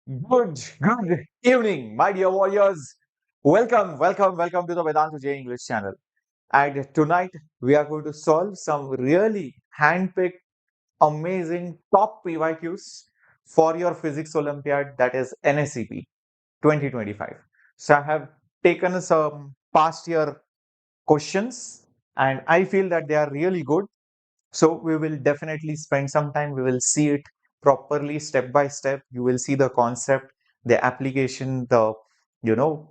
Good evening, my dear warriors. Welcome to the Vedantu JEE English channel. And tonight we are going to solve some really hand-picked, amazing top PYQs for your Physics Olympiad, that is NSEP 2025. So I have taken some past year questions and I feel that they are really good. So we will definitely spend some time. We will see it properly step by step. You will see the concept, the application, the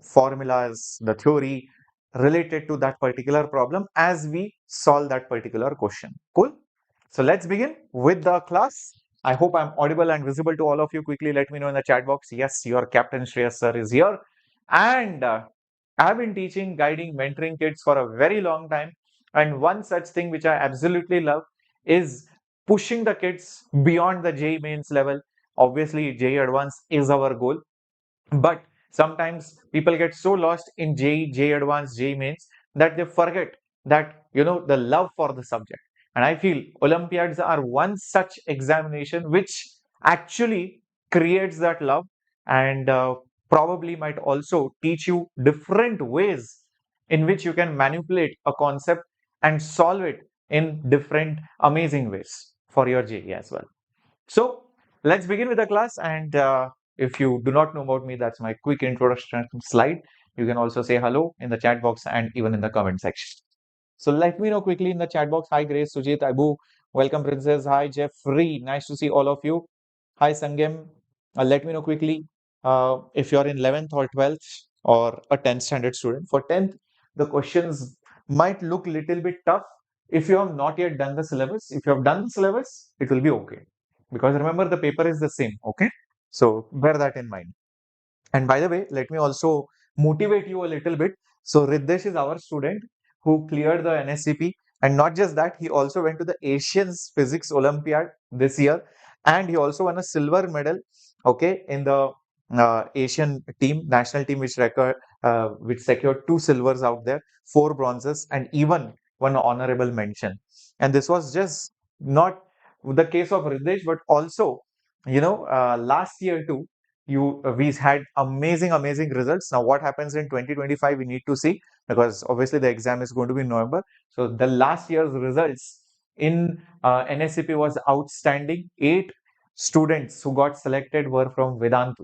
formulas, the theory related to that particular problem as we solve that particular question. Cool. So let's begin with the class. I hope I'm audible and visible to all of you. Quickly let me know in the chat box. Yes, your Captain Shreyas sir is here. And I've been teaching, guiding, mentoring kids for a very long time. And one such thing which I absolutely love is pushing the kids beyond the JEE mains level. Obviously, JEE Advanced is our goal, but sometimes people get so lost in JEE Advanced, JEE mains that they forget that the love for the subject. And I feel Olympiads are one such examination which actually creates that love and probably might also teach you different ways in which you can manipulate a concept and solve it in different amazing ways for your JEE as well. So let's begin with the class. And if you do not know about me, that's my quick introduction slide. You can also say hello in the chat box and even in the comment section. So let me know quickly in the chat box. Hi Grace, Sujit, Abu, welcome Princess. Hi Jeffrey, nice to see all of you. Hi Sangam. Let me know quickly if you're in 11th or 12th or a 10th standard student. For 10th, the questions might look little bit tough if you have not yet done the syllabus. If you have done the syllabus, it will be okay. Because remember, the paper is the same, okay? So bear that in mind. And by the way, let me also motivate you a little bit. So Riddesh is our student who cleared the NSEP. And not just that, he also went to the Asians Physics Olympiad this year. And he also won a silver medal, okay, in the Asian team, national team, which secured 2 silvers out there, 4 bronzes, and even one honorable mention. And this was just not the case of Riddesh, but also, last year too, we had amazing results. Now what happens in 2025 we need to see, because obviously the exam is going to be in November. So the last year's results in NSEP was outstanding. 8 students who got selected were from Vedantu.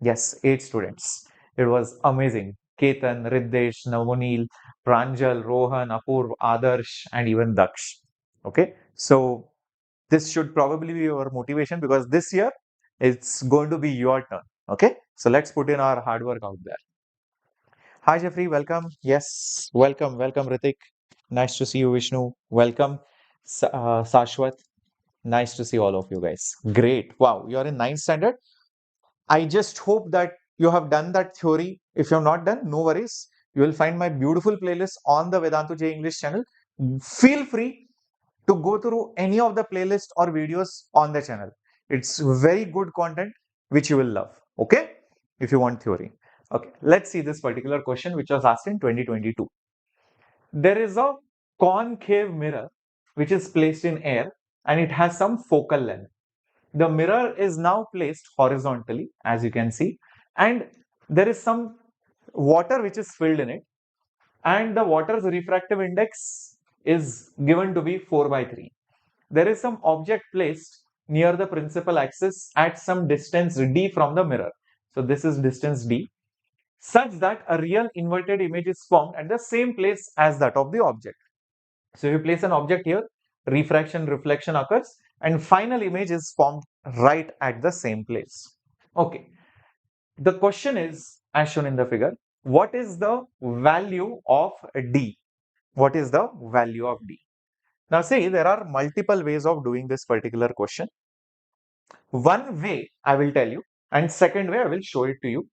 Yes, 8 students. It was amazing. Ketan, Riddesh, Navanil, Pranjal, Rohan, Apurv, Adarsh, and even Daksh. Okay, so this should probably be your motivation, because this year it's going to be your turn. Okay, so let's put in our hard work out there. Hi Jeffrey, welcome. Yes, welcome Ritik. Nice to see you, Vishnu. Welcome, Sashwat. Nice to see all of you guys. Great. Wow, you're in 9th standard. I just hope that you have done that theory. If you have not done, no worries. You will find my beautiful playlist on the Vedantu JEE English channel. Feel free to go through any of the playlists or videos on the channel. It's very good content which you will love. Okay, if you want theory. Okay, let's see this particular question which was asked in 2022. There is a concave mirror which is placed in air and it has some focal length. The mirror is now placed horizontally, as you can see, and there is some water which is filled in it, and the water's refractive index is given to be 4/3. There is some object placed near the principal axis at some distance d from the mirror. So this is distance d, such that a real inverted image is formed at the same place as that of the object. So you place an object here, refraction, reflection occurs, and final image is formed right at the same place. Okay. The question is, as shown in the figure, what is the value of d? What is the value of d? Now see, there are multiple ways of doing this particular question. One way I will tell you, and second way I will show it to you.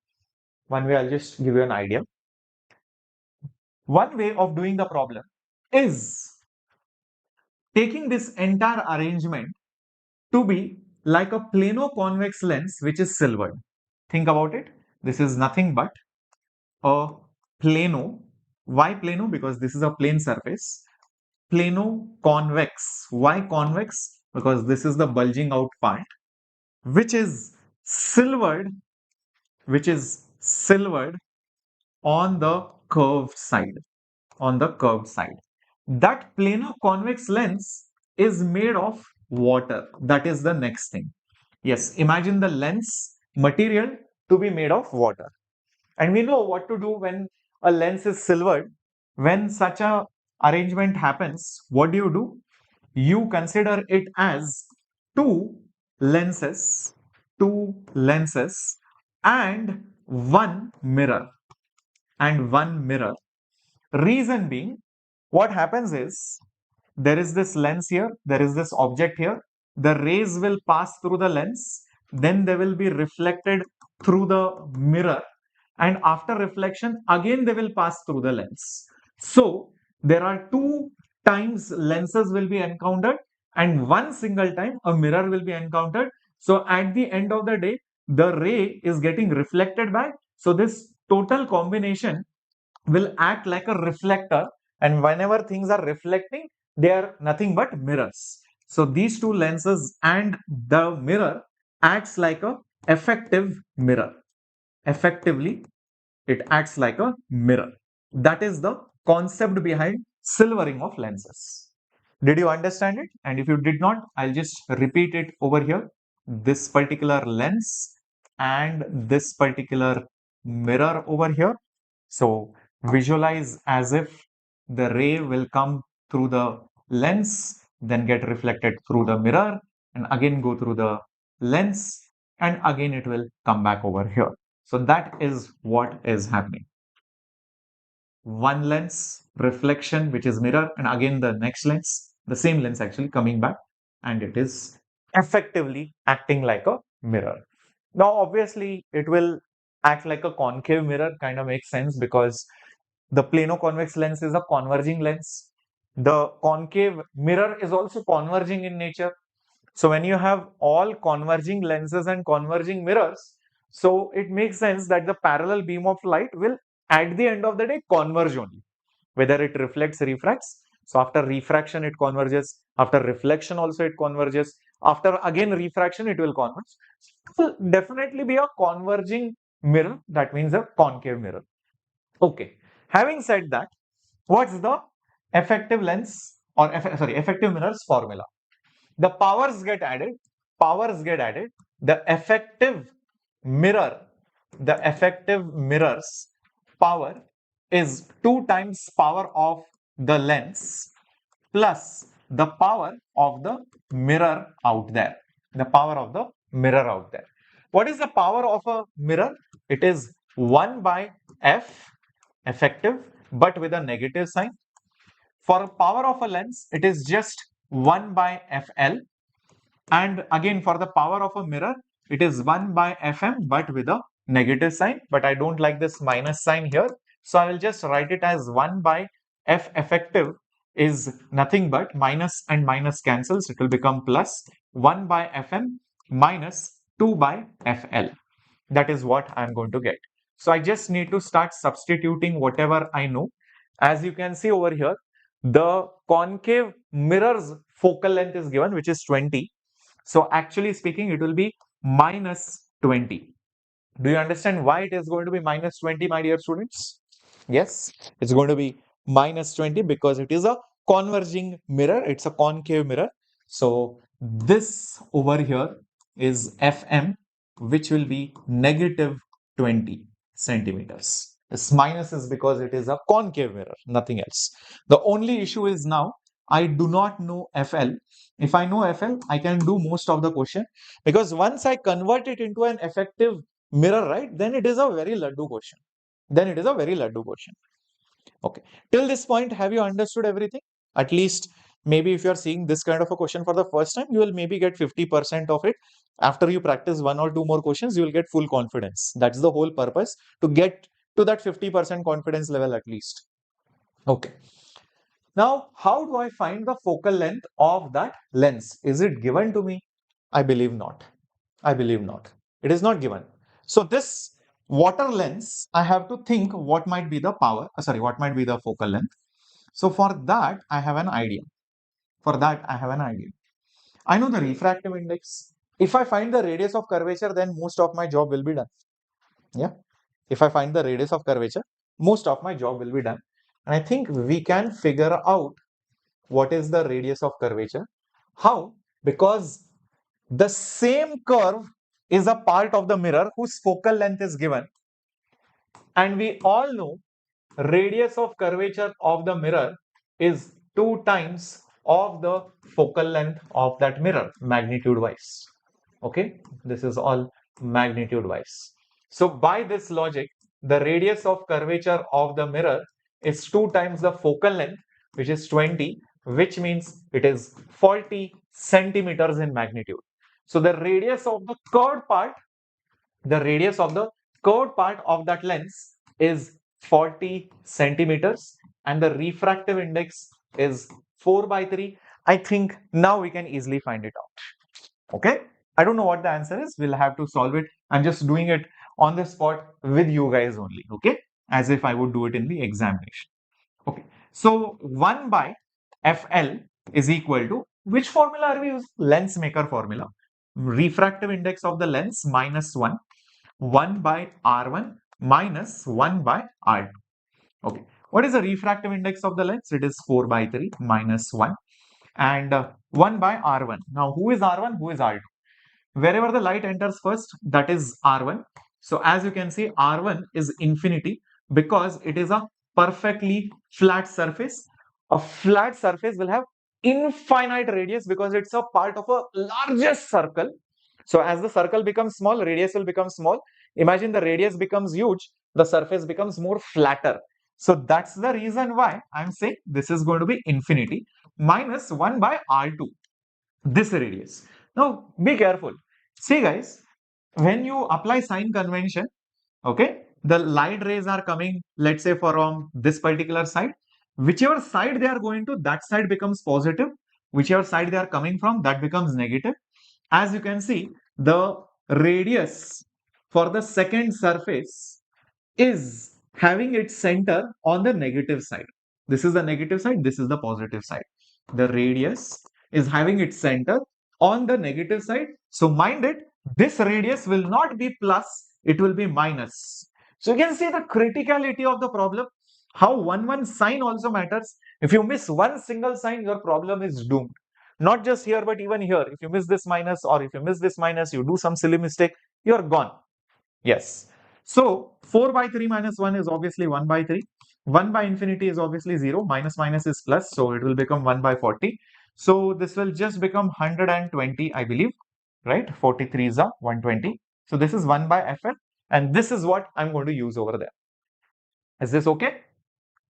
One way I'll just give you an idea. One way of doing the problem is taking this entire arrangement to be like a plano-convex lens which is silvered. Think about it. This is nothing but a plano. Why plano? Because this is a plane surface. Plano-convex. Why convex? Because this is the bulging out part, which is silvered which is silvered on the curved side. On the curved side. That planar convex lens is made of water. That is the next thing. Yes, imagine the lens material to be made of water. And we know what to do when a lens is silvered. When such a arrangement happens, what do? You consider it as two lenses, two lenses and one mirror, and one mirror. Reason being, what happens is there is this lens here, there is this object here. The rays will pass through the lens, then they will be reflected through the mirror, and after reflection, again they will pass through the lens. So there are two times lenses will be encountered, and one single time a mirror will be encountered. So at the end of the day, the ray is getting reflected back. So this total combination will act like a reflector, and whenever things are reflecting, they are nothing but mirrors. So these two lenses and the mirror acts like a effective mirror. Effectively, it acts like a mirror. That is the concept behind silvering of lenses. Did you understand it? And if you did not, I'll just repeat it over here. This particular lens and this particular mirror over here. So visualize as if the ray will come through the lens, then get reflected through the mirror, and again go through the lens, and again it will come back over here. So that is what is happening. One lens, reflection, which is mirror, and again the next lens, the same lens actually coming back, and it is effectively acting like a mirror. Now, obviously, it will act like a concave mirror, kind of makes sense because the plano-convex lens is a converging lens. The concave mirror is also converging in nature. So when you have all converging lenses and converging mirrors, so it makes sense that the parallel beam of light will at the end of the day converge only, whether it reflects, refracts. So after refraction, it converges. After reflection also it converges. After again refraction, it will converge. It will definitely be a converging mirror. That means a concave mirror. Okay. Having said that, what's the effective lens or effective mirrors formula? The powers get added. The mirror, effective mirror's power is 2 times power of the lens plus the power of the mirror out there. The power of the mirror out there. What is the power of a mirror? It is 1 by F effective, but with a negative sign. For power of a lens, it is just 1 by FL. And again, for the power of a mirror, it is 1 by Fm, but with a negative sign. But I don't like this minus sign here. So I will just write it as 1 by F effective is nothing but minus and minus cancels. It will become plus 1 by Fm minus 2 by FL. That is what I'm going to get. So I just need to start substituting whatever I know. As you can see over here, the concave mirror's focal length is given, which is 20. So actually speaking, it will be minus 20. Do you understand why it is going to be minus 20, my dear students? Yes, it's going to be minus 20 because it is a converging mirror. It's a concave mirror. So this over here is Fm, which will be negative 20 centimeters. This minus is because it is a concave mirror, nothing else. The only issue is now I do not know FL. If I know FL, I can do most of the question because once I convert it into an effective mirror, right, then it is a very laddu question. Okay. Till this point, have you understood everything? At least maybe if you are seeing this kind of a question for the first time, you will maybe get 50% of it. After you practice 1 or 2 more questions, you will get full confidence. That's the whole purpose, to get to that 50% confidence level at least. Okay. Now, how do I find the focal length of that lens? Is it given to me? I believe not. It is not given. So this water lens, I have to think what might be the what might be the focal length. So for that, I have an idea. I know the refractive index. If I find the radius of curvature, then most of my job will be done. Yeah. If I find the radius of curvature, most of my job will be done. And I think we can figure out what is the radius of curvature. How? Because the same curve is a part of the mirror whose focal length is given. And we all know radius of curvature of the mirror is 2 times of the focal length of that mirror, magnitude wise. Okay, this is all magnitude wise. So by this logic, the radius of curvature of the mirror is 2 times the focal length, which is 20, which means it is 40 centimeters in magnitude. So the radius of the curved part, the radius of the curved part of that lens is 40 centimeters and the refractive index is 4 by 3. I think now we can easily find it out. Okay. I don't know what the answer is. We'll have to solve it. I'm just doing it on the spot with you guys only. Okay. As if I would do it in the examination. Okay. So 1 by FL is equal to which formula are we using? Lens maker formula. Refractive index of the lens minus 1. 1 by R1 minus 1 by R2. Okay. What is the refractive index of the lens? It is 4 by 3 minus 1 and 1 by R1. Now, who is R1? Who is R2? Wherever the light enters first, that is R1. So as you can see, R1 is infinity because it is a perfectly flat surface. A flat surface will have infinite radius because it's a part of a largest circle. So as the circle becomes small, radius will become small. Imagine the radius becomes huge, the surface becomes more flatter. So that's the reason why I'm saying this is going to be infinity minus 1 by R2, this radius. Now be careful. See guys, when you apply sign convention, okay, the light rays are coming, let's say from this particular side. Whichever side they are going to, that side becomes positive. Whichever side they are coming from, that becomes negative. As you can see, the radius for the second surface is having its center on the negative side. This is the negative side, this is the positive side. The radius is having its center on the negative side. So mind it, this radius will not be plus, it will be minus. So you can see the criticality of the problem, how one sign also matters. If you miss one single sign, your problem is doomed. Not just here, but even here. If you miss this minus or if you miss this minus, you do some silly mistake, you're gone. Yes. So 4 by 3 minus 1 is obviously 1 by 3. 1 by infinity is obviously 0. Minus minus is plus. So it will become 1 by 40. So this will just become 120, I believe. Right? 43 is a 120. So this is 1 by FL. And this is what I'm going to use over there. Is this okay?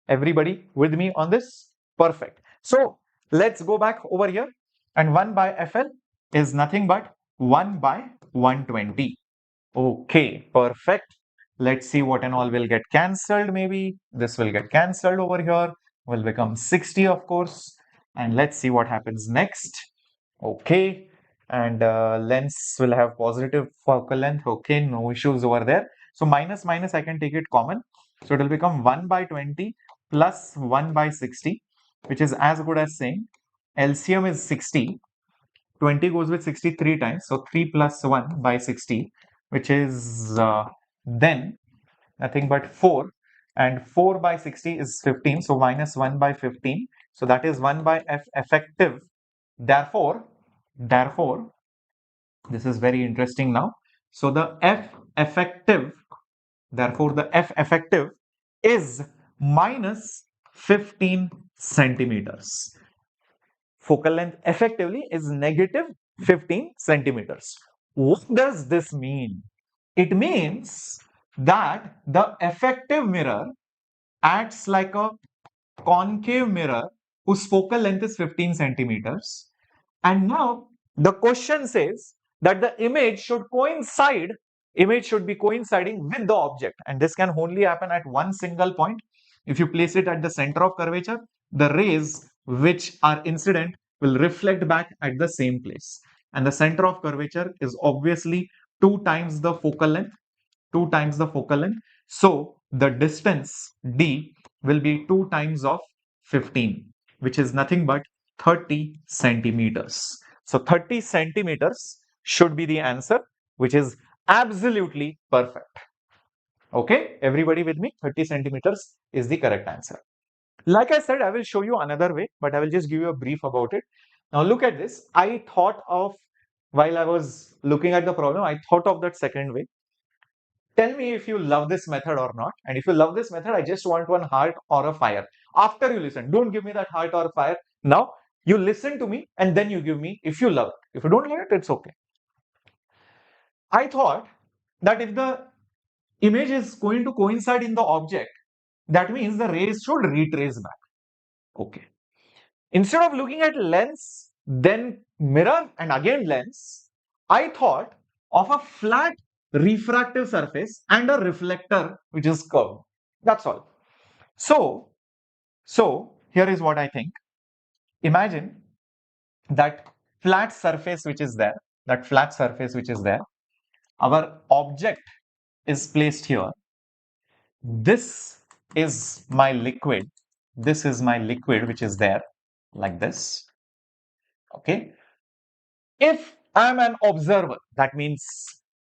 Everybody with me on this? Perfect. So let's go back over here. And 1 by FL is nothing but 1 by 120. Okay, perfect. Let's see what and all will get cancelled. Maybe this will get cancelled over here. Will become 60, of course. And let's see what happens next. Okay. And lens will have positive focal length. Okay, no issues over there. So minus minus, I can take it common. So it will become 1 by 20 plus 1 by 60, which is as good as saying LCM is 60. 20 goes with 63 times. So 3 plus 1 by 60, which is then nothing but 4. And 4 by 60 is 15. So minus 1 by 15. So that is 1 by F effective. Therefore, this is very interesting now. So the F effective, therefore the F effective is minus 15 centimeters. Focal length effectively is negative 15 centimeters. What does this mean? It means that the effective mirror acts like a concave mirror whose focal length is 15 centimeters. And now the question says that the image should be coinciding with the object. And this can only happen at one single point. If you place it at the center of curvature, the rays which are incident will reflect back at the same place. And the center of curvature is obviously 2 times the focal length, 2 times the focal length. So the distance D will be 2 times of 15, which is nothing but 30 centimeters. So 30 centimeters should be the answer, which is absolutely perfect. Okay, everybody with me? 30 centimeters is the correct answer. Like I said, I will show you another way, but I will just give you a brief about it. Now look at this. I thought of, while I was looking at the problem, I thought of that second way. Tell me if you love this method or not. And if you love this method, I just want one heart or a fire. After you listen, don't give me that heart or fire. Now you listen to me and then you give me if you love it. If you don't love it, it's okay. I thought that if the image is going to coincide in the object, that means the rays should retrace back. Okay. Instead of looking at lens, then mirror and again lens, I thought of a flat refractive surface and a reflector which is curved. That's all. So here is what I think. Imagine that flat surface which is there, our object is placed here. This is my liquid. This is my liquid which is there like this. Okay. If I'm an observer, that means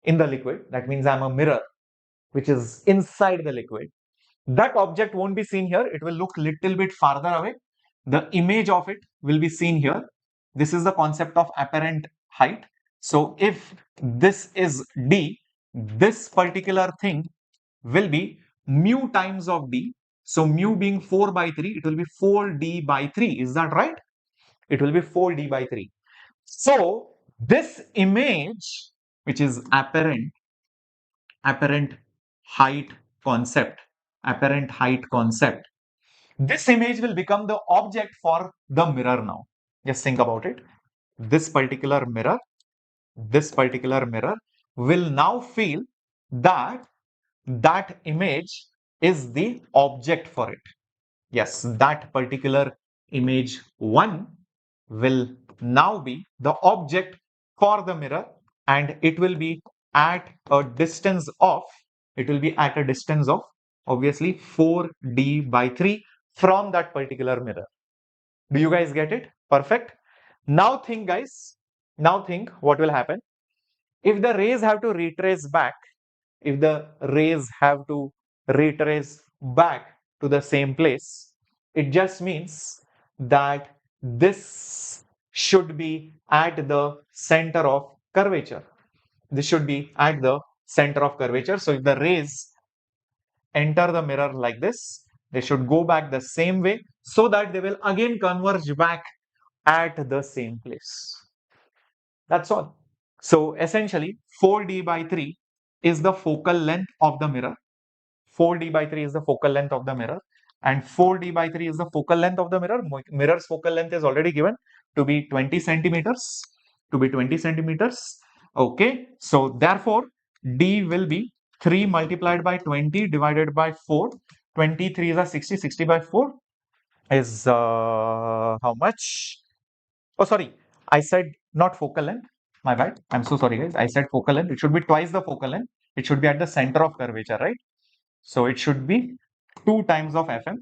in the liquid, that means I'm a mirror which is inside the liquid. That object won't be seen here. It will look little bit farther away. The image of it will be seen here. This is the concept of apparent height. So if this is D, this particular thing will be mu times of D. So mu being 4 by 3, it will be 4D by 3. Is that right? It will be 4D by 3. So this image, which is apparent height concept, this image will become the object for the mirror now. Just think about it. This particular mirror will now feel that that image is the object for it. Yes, that particular image 1 will now be the object for the mirror, and it will be at a distance of, obviously 4D by 3 from that particular mirror. Do you guys get it? Perfect. Now think, guys, what will happen if the rays have to retrace back, to the same place. It just means that this should be at the center of curvature. So if the rays enter the mirror like this, they should go back the same way so that they will again converge back at the same place. That's all. So essentially 4D by 3 is the focal length of the mirror. 4D by 3 is the focal length of the mirror, and 4D by 3 is the focal length of the mirror. Mirror's focal length is already given to be 20 centimeters. Okay, so therefore D will be 3 multiplied by 20 divided by 4. 23 is a 60. 60 by 4 is how much? Oh, sorry, I said not focal length. My bad. I'm so sorry, guys. I said focal length. It should be twice the focal length. It should be at the center of curvature, right? So it should be 2 times of Fm,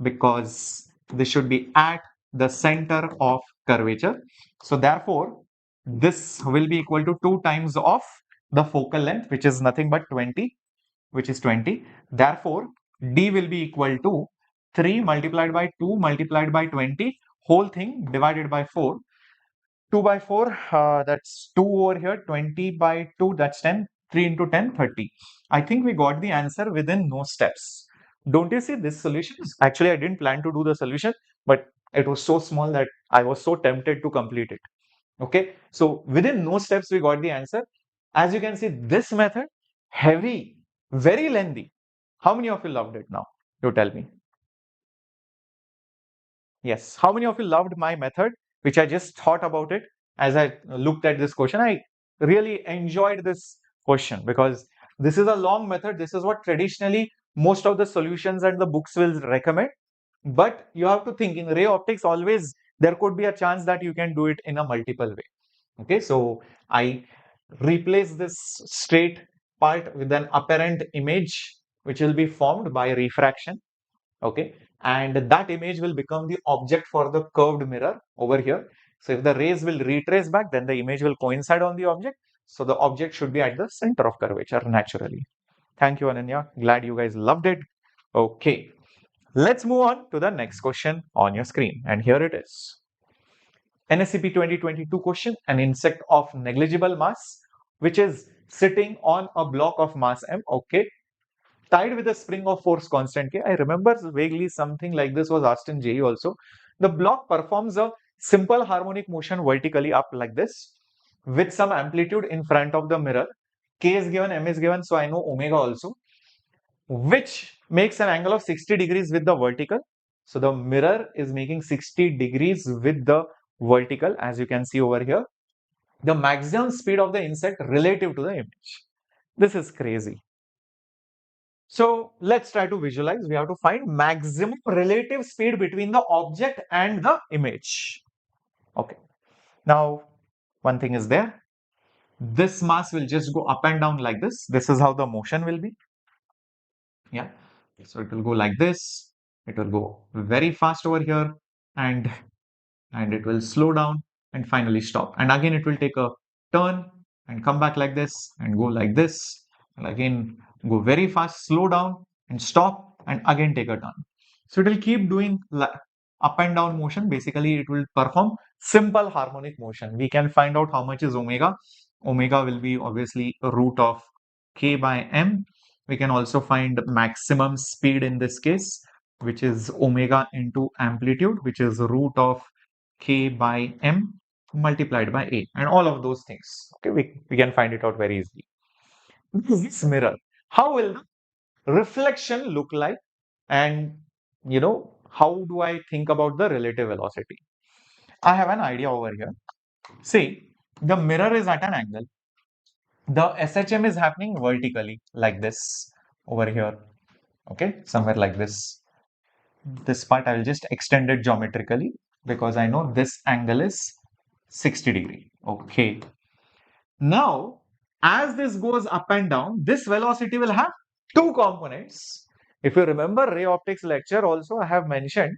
because this should be at the center of curvature. So therefore, this will be equal to 2 times of the focal length, which is nothing but 20, Therefore, D will be equal to 3 multiplied by 2 multiplied by 20, whole thing divided by 4. 2 by 4, that's 2 over here, 20 by 2, that's 10, 3 into 10, 30. I think we got the answer within no steps. Don't you see this solution? Actually, I didn't plan to do the solution, but it was so small that I was so tempted to complete it. Okay, so within no steps, we got the answer. As you can see, this method, heavy, very lengthy. How many of you loved it now? You tell me. Yes. How many of you loved my method, which I just thought about it as I looked at this question? I really enjoyed this question because this is a long method. This is what traditionally most of the solutions and the books will recommend. But you have to think, in ray optics, always there could be a chance that you can do it in a multiple way. Okay, so I replace this straight part with an apparent image which will be formed by refraction. Okay, and that image will become the object for the curved mirror over here. So if the rays will retrace back, then the image will coincide on the object. So the object should be at the center of curvature naturally. Thank you, Ananya. Glad you guys loved it. Okay, let's move on to the next question on your screen. And here it is. NSEP 2022 question, an insect of negligible mass, which is sitting on a block of mass m, okay, tied with a spring of force constant k. I remember vaguely something like this was asked in JEE also. The block performs a simple harmonic motion vertically up like this with some amplitude in front of the mirror. K is given, m is given, so I know omega also, which makes an angle of 60 degrees with the vertical. So the mirror is making 60 degrees with the vertical, as you can see over here. The maximum speed of the insect relative to the image. This is crazy. So let's try to visualize. We have to find maximum relative speed between the object and the image. Okay. Now, one thing is there. This mass will just go up and down like this. This is how the motion will be. Yeah. So it will go like this. It will go very fast over here and it will slow down and finally stop. And again, it will take a turn and come back like this and go like this. And again, go very fast, slow down and stop and again take a turn. So it will keep doing up and down motion. Basically, it will perform simple harmonic motion. We can find out how much is omega. Omega will be obviously a root of k by m. We can also find maximum speed in this case, which is omega into amplitude, which is root of k by m multiplied by a, and all of those things. Okay, we can find it out very easily. This mirror, how will the reflection look like? And how do I think about the relative velocity? I have an idea over here. See, the mirror is at an angle. The SHM is happening vertically like this over here. Okay, somewhere like this. This part I will just extend it geometrically because I know this angle is 60 degree. Okay. Now, as this goes up and down, this velocity will have two components. If you remember ray optics lecture also, I have mentioned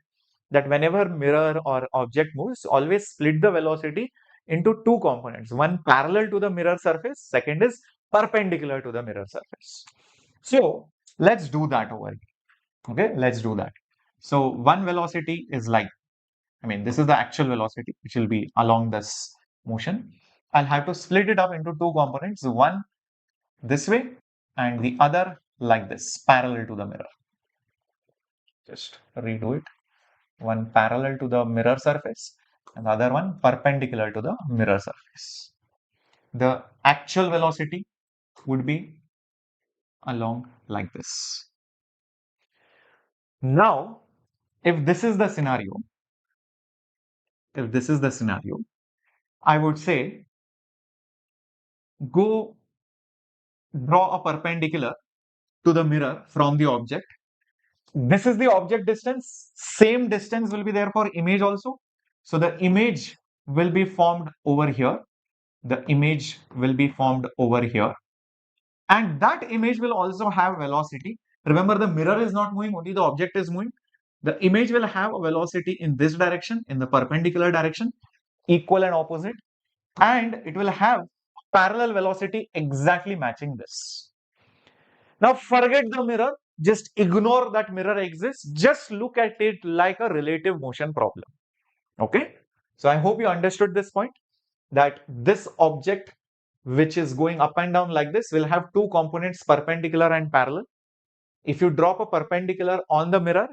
that whenever mirror or object moves, always split the velocity into two components. One parallel to the mirror surface, second is perpendicular to the mirror surface. So, let's do that over here. Okay, let's do that. So, one velocity is like, this is the actual velocity, which will be along this motion. I'll have to split it up into two components, one this way and the other like this, parallel to the mirror. Just redo it. One parallel to the mirror surface and the other one perpendicular to the mirror surface. The actual velocity would be along like this. Now, if this is the scenario, I would say go draw a perpendicular to the mirror from the object. This is the object distance. Same distance will be there for image also. So the image will be formed over here. The image will be formed over here. And that image will also have velocity. Remember, the mirror is not moving, only the object is moving. The image will have a velocity in this direction, in the perpendicular direction, equal and opposite. And it will have parallel velocity exactly matching this. Now forget the mirror, just ignore that mirror exists, just look at it like a relative motion problem. Okay, so I hope you understood this point, that this object which is going up and down like this will have two components, perpendicular and parallel. If you drop a perpendicular on the mirror,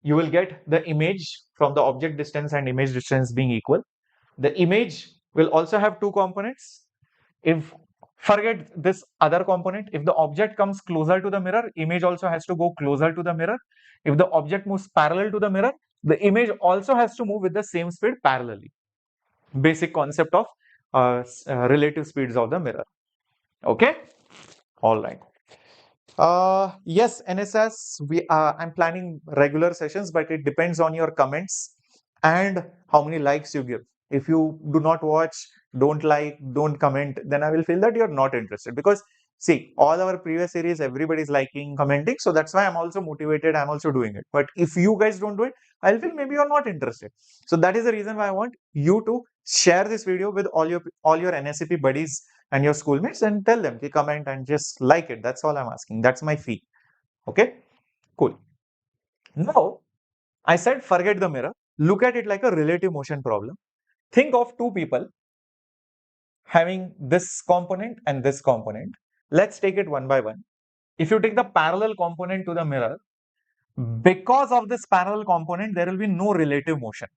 you will get the image from the object distance and image distance being equal. The image will also have two components. If forget this other component, if the object comes closer to the mirror, image also has to go closer to the mirror. If the object moves parallel to the mirror, the image also has to move with the same speed parallelly. Basic concept of relative speeds of the mirror. Okay, all right. Yes, NSS, I'm planning regular sessions, but it depends on your comments and how many likes you give. If you do not watch, don't like, don't comment, then I will feel that you're not interested. Because see, all our previous series, everybody's liking, commenting. So that's why I'm also motivated. I'm also doing it. But if you guys don't do it, I'll feel maybe you're not interested. So that is the reason why I want you to share this video with all your NSEP buddies and your schoolmates and tell them, comment and just like it. That's all I'm asking. That's my fee. Okay, cool. Now, I said forget the mirror. Look at it like a relative motion problem. Think of two people having this component and this component. Let's take it one by one. If you take the parallel component to the mirror, because of this parallel component, there will be no relative motion.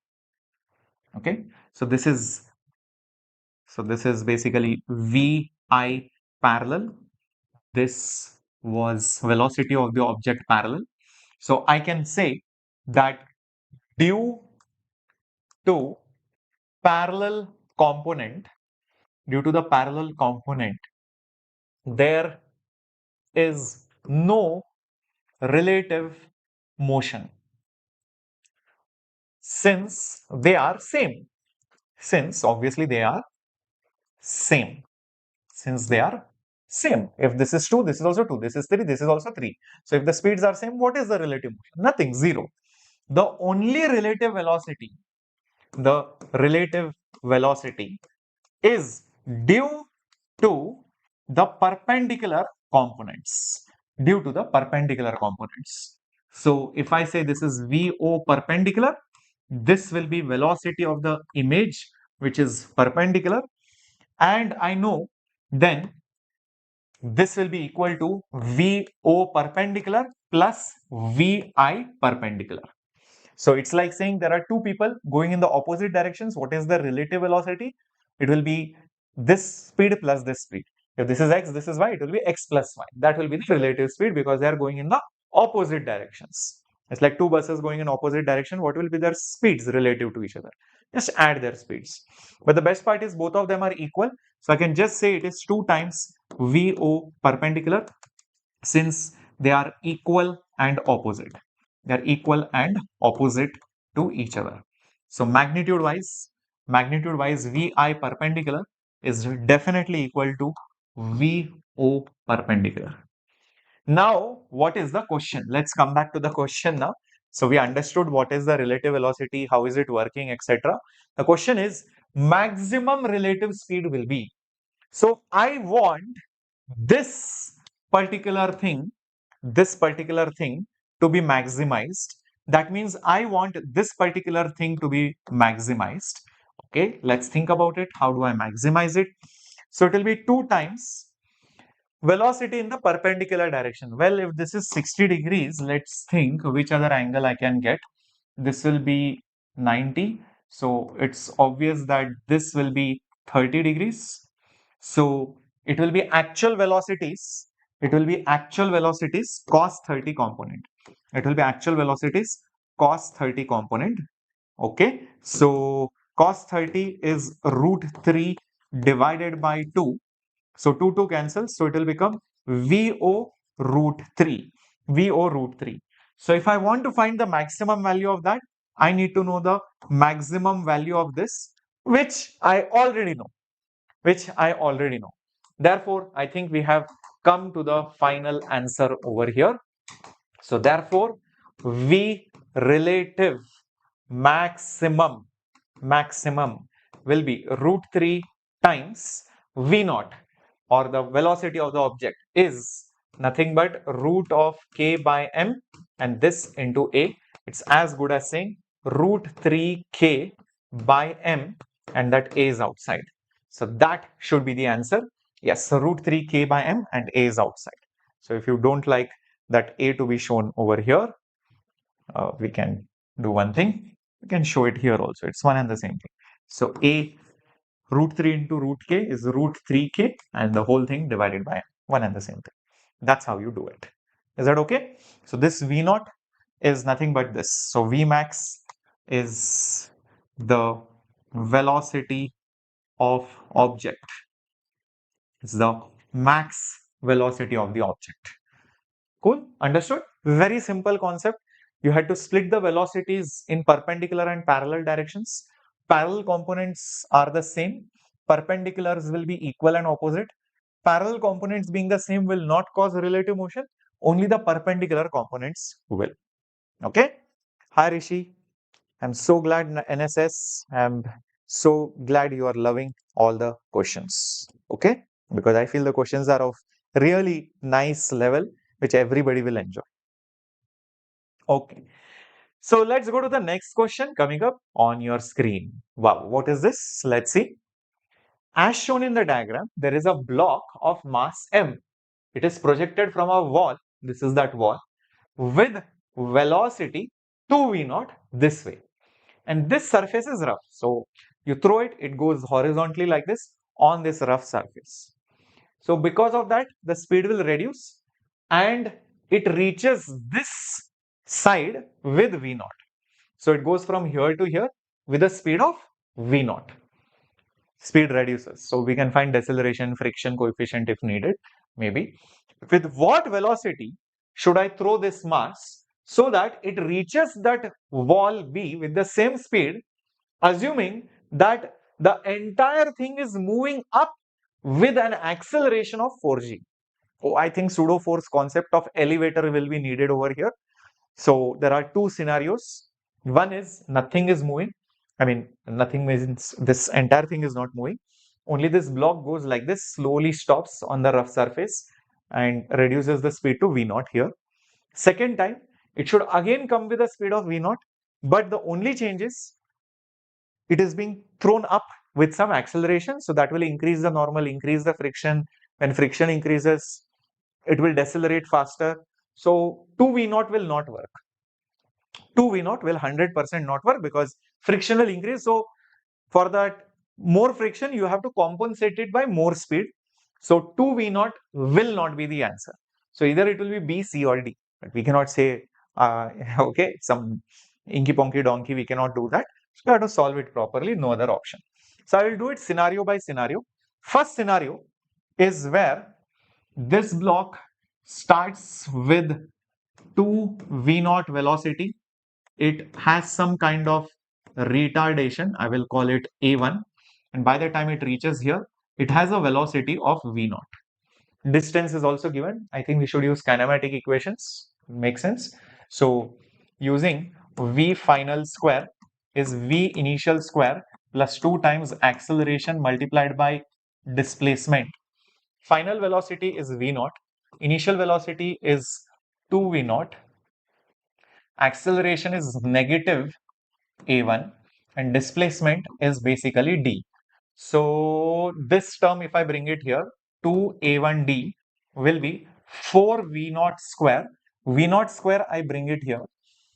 Okay, so this is basically VI parallel. This was velocity of the object parallel. So I can say that due to parallel component, there is no relative motion since they are same. Since obviously they are same. Since they are same. If this is 2, this is also 2. This is 3, this is also 3. So if the speeds are same, what is the relative motion? Nothing, 0. The only relative velocity is due to the perpendicular components. So if I say this is VO perpendicular, this will be velocity of the image which is perpendicular, and I know then this will be equal to VO perpendicular plus VI perpendicular. So it's like saying there are two people going in the opposite directions. What is the relative velocity? It will be this speed plus this speed. If this is x, this is y, it will be x plus y. That will be the relative speed because they are going in the opposite directions. It's like two buses going in opposite direction. What will be their speeds relative to each other? Just add their speeds. But the best part is both of them are equal. So I can just say it is 2 times VO perpendicular since they are equal and opposite. They are equal and opposite to each other. So magnitude wise VI perpendicular is definitely equal to VO perpendicular. Now, what is the question? Let's come back to the question now. So we understood what is the relative velocity, how is it working, etc. The question is maximum relative speed will be. So I want this particular thing to be maximized. That means I want this particular thing to be maximized. Okay, let's think about it. How do I maximize it? So it will be 2 times velocity in the perpendicular direction. Well, if this is 60 degrees, let's think which other angle I can get. This will be 90. So it's obvious that this will be 30 degrees. So it will be actual velocities. It will be actual velocities cos 30 component. It will be actual velocities cos 30 component. Okay. So cos 30 is root 3 divided by 2. So 2 cancels. So it will become VO root 3. VO root 3. So if I want to find the maximum value of that, I need to know the maximum value of this, which I already know. Therefore, I think we have come to the final answer over here. So therefore, V relative maximum will be root 3 times V naught, or the velocity of the object is nothing but root of k by m and this into a. It's as good as saying root 3k by m and that a is outside. So that should be the answer. Yes, so root 3k by m and a is outside. So if you don't like that a to be shown over here, we can do one thing. We can show it here also. It's one and the same thing. So a root 3 into root k is root 3k and the whole thing divided by m. One and the same thing. That's how you do it. Is that okay? So this V naught is nothing but this. So Vmax is the velocity of object. It's the max velocity of the object. Cool? Understood? Very simple concept. You had to split the velocities in perpendicular and parallel directions. Parallel components are the same. Perpendiculars will be equal and opposite. Parallel components being the same will not cause relative motion. Only the perpendicular components will. Okay? Hi Rishi. I'm so glad NSS. I'm so glad you are loving all the questions. Okay? because I feel the questions are of really nice level, which everybody will enjoy. Okay. So let's go to the next question coming up on your screen. Wow, what is this? Let's see. As shown in the diagram, there is a block of mass m. It is projected from a wall. This is that wall with velocity 2v naught this way. And this surface is rough. So you throw it, it goes horizontally like this on this rough surface. So because of that, the speed will reduce and it reaches this side with v naught. So it goes from here to here with a speed of v naught. Speed reduces. So we can find deceleration, friction coefficient if needed, maybe. With what velocity should I throw this mass so that it reaches that wall B with the same speed, assuming that the entire thing is moving up with an acceleration of 4g. Oh, I think pseudo force concept of elevator will be needed over here. So there are two scenarios. One is nothing is moving. I mean, nothing means this entire thing is not moving. Only this block goes like this, slowly stops on the rough surface and reduces the speed to v naught here. Second time, it should again come with a speed of v naught, but the only change is it is being thrown up with some acceleration. So that will increase the normal, increase the friction. When friction increases, it will decelerate faster. So 2v naught will not work. 2v naught will 100% not work because friction will increase. So for that more friction, you have to compensate it by more speed. So 2v naught will not be the answer. So either it will be B, C or D. But we cannot say, okay, some inky ponky donkey, we cannot do that. So we have to solve it properly, no other option. So I will do it scenario by scenario. First scenario is where this block starts with 2v naught velocity. It has some kind of retardation. I will call it A1. And by the time it reaches here, it has a velocity of v naught. Distance is also given. I think we should use kinematic equations. Makes sense. So using v final square is v initial square plus 2 times acceleration multiplied by displacement. Final velocity is v naught. Initial velocity is 2v naught. Acceleration is negative a1 and displacement is basically d. So this term, if I bring it here, 2a1d will be 4v0 square. v0 square, I bring it here.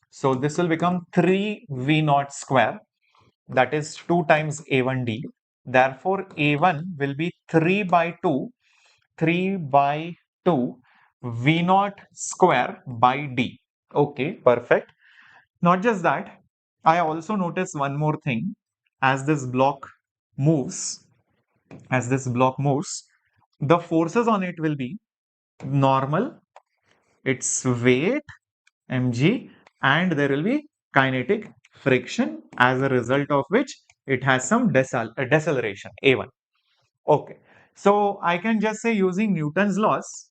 So this will become 3v0 square. That is 2 times a1d. Therefore, a1 will be 3 by 2, 3 by 2 v0 square by d. Okay, perfect. Not just that, I also notice one more thing. As this block moves, the forces on it will be normal, its weight, mg, and there will be kinetic friction, as a result of which it has some deceleration, A1. Okay. So I can just say, using Newton's laws,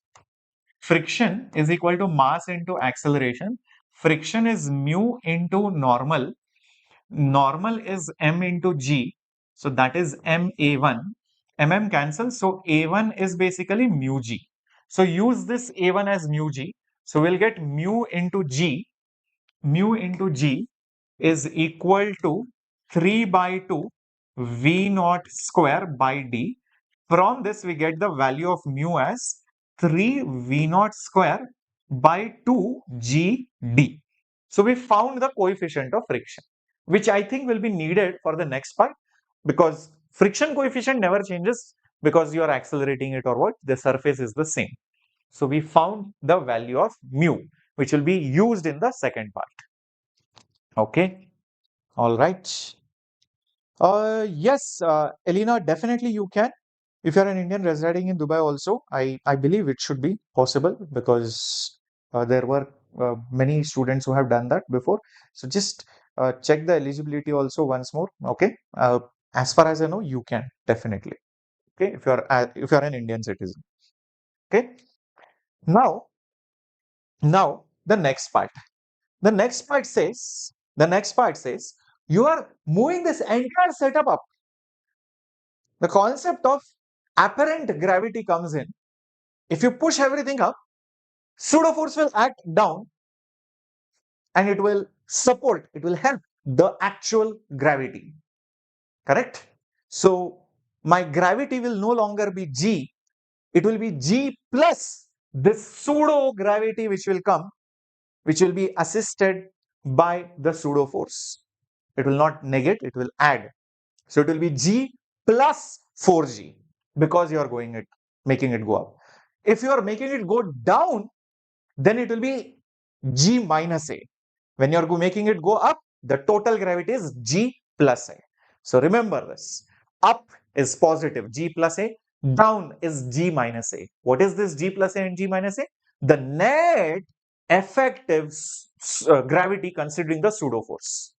friction is equal to mass into acceleration. Friction is mu into normal. Normal is m into g, so that is ma1. Cancels, so a1 is basically mu g. So use this a1 as mu g. So we'll get mu into g. Mu into g is equal to 3 by 2 v naught square by d. From this we get the value of mu as 3 v naught square by 2 g d. So we found the coefficient of friction, which I think will be needed for the next part, because friction coefficient never changes because you are accelerating it or what, the surface is the same. So we found the value of mu, which will be used in the second part. Okay. All right. Yes, Elena, definitely you can. If you're an Indian residing in Dubai also, I believe it should be possible, because there were many students who have done that before. So just check the eligibility also once more. Okay. As far as I know, you can definitely. Okay. If you're an Indian citizen. Okay. Now, the next part. The next part says you are moving this entire setup up. The concept of apparent gravity comes in, if you push everything up, pseudo force will act down and it will support, it will help the actual gravity. Correct? So my gravity will no longer be G, it will be G plus this pseudo gravity which will come, which will be assisted by the pseudo force. It will not negate, it will add. So it will be G plus 4G because you are making it go up. If you are making it go down, then it will be G minus A. When you are making it go up, the total gravity is G plus A. So remember this. Up is positive, G plus A. Down is G minus A. What is this G plus A and G minus A? The net effective gravity considering the pseudo force.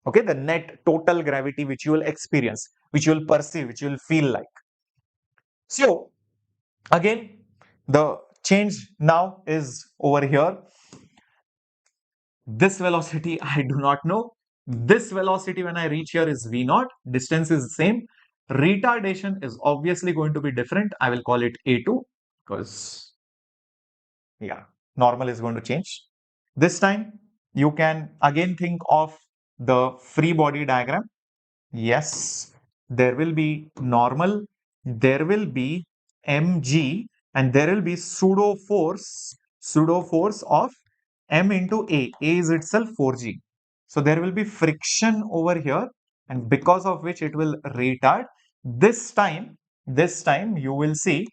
Okay, the net total gravity which you will experience, which you will perceive, which you will feel like. So again, the change now is over here. This velocity I do not know. This velocity when I reach here is V naught. Distance is the same. Retardation is obviously going to be different. I will call it A2 because, yeah, normal is going to change. This time you can again think of the free body diagram. Yes, there will be normal, there will be mg, and there will be pseudo force of m into A. A is itself 4g. So there will be friction over here, and because of which it will retard. This time you will see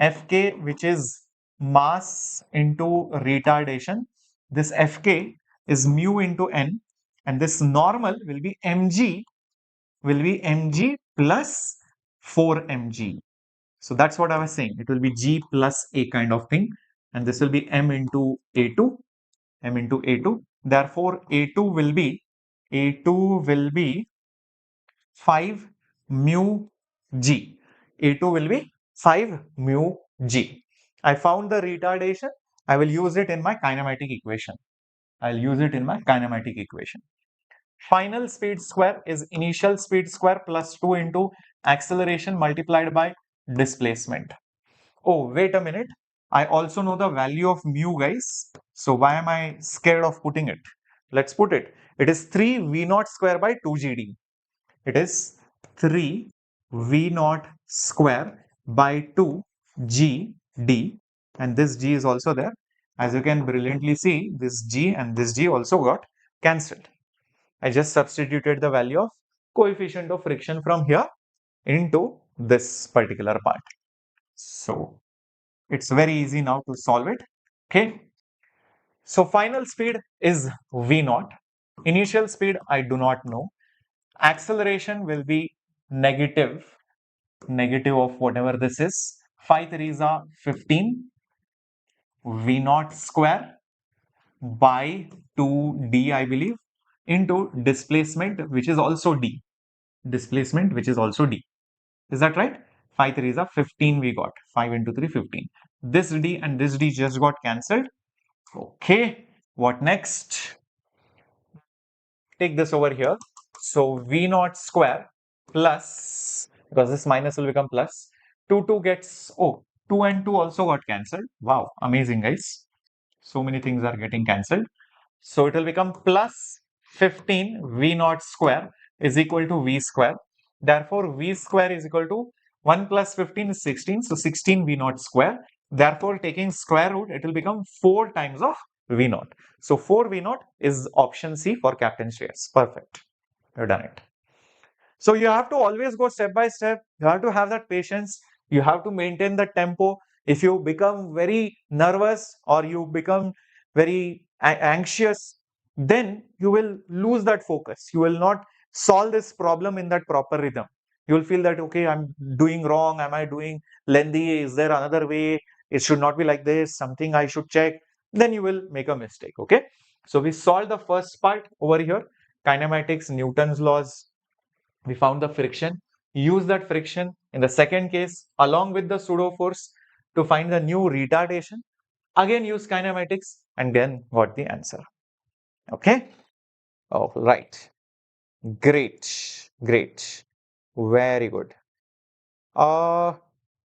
Fk, which is mass into retardation. This Fk is mu into n, and this normal will be mg plus 4mg. So that's what I was saying. It will be G plus A kind of thing. And this will be m into A2. Therefore, A2 will be 5 mu G. A2 will be 5 mu G. I found the retardation. I will use it in my kinematic equation. Final speed square is initial speed square plus 2 into acceleration multiplied by displacement. Oh, wait a minute. I also know the value of mu, guys. So why am I scared of putting it? Let's put it. It is 3 V naught square by 2 GD. It is 3 V naught square by 2 GD. And this G is also there. As you can brilliantly see, this G and this G also got cancelled. I just substituted the value of coefficient of friction from here into this particular part. So it's very easy now to solve it. Okay. So final speed is V naught. Initial speed, I do not know. Acceleration will be negative of whatever this is. 5 3s are 15 V naught square by 2D, I believe, into displacement, which is also D. Is that right? 5 3s are 15 we got. 5 into 3, 15. This D and this D just got cancelled. Okay, what next? Take this over here. So V naught square plus, because this minus will become plus, 2 gets, 2 and 2 also got cancelled. Wow, amazing, guys. So many things are getting cancelled. So it will become plus 15 V naught square is equal to V square. Therefore, V square is equal to 1 plus 15 is 16. So 16 V naught square. Therefore, taking square root, it will become 4 times of V naught. So 4 V naught is option C for Captain Shreyas. Perfect. You've done it. So you have to always go step by step. You have to have that patience. You have to maintain the tempo. If you become very nervous or you become very anxious, then you will lose that focus. You will not solve this problem in that proper rhythm. You will feel that, okay, I'm doing wrong. Am I doing lengthy? Is there another way? It should not be like this. Something I should check. Then you will make a mistake. Okay. So we solved the first part over here. Kinematics, Newton's laws. We found the friction. Use that friction in the second case along with the pseudo force to find the new retardation. Again use kinematics and then got the answer. Okay. Oh, right. Great. Very good.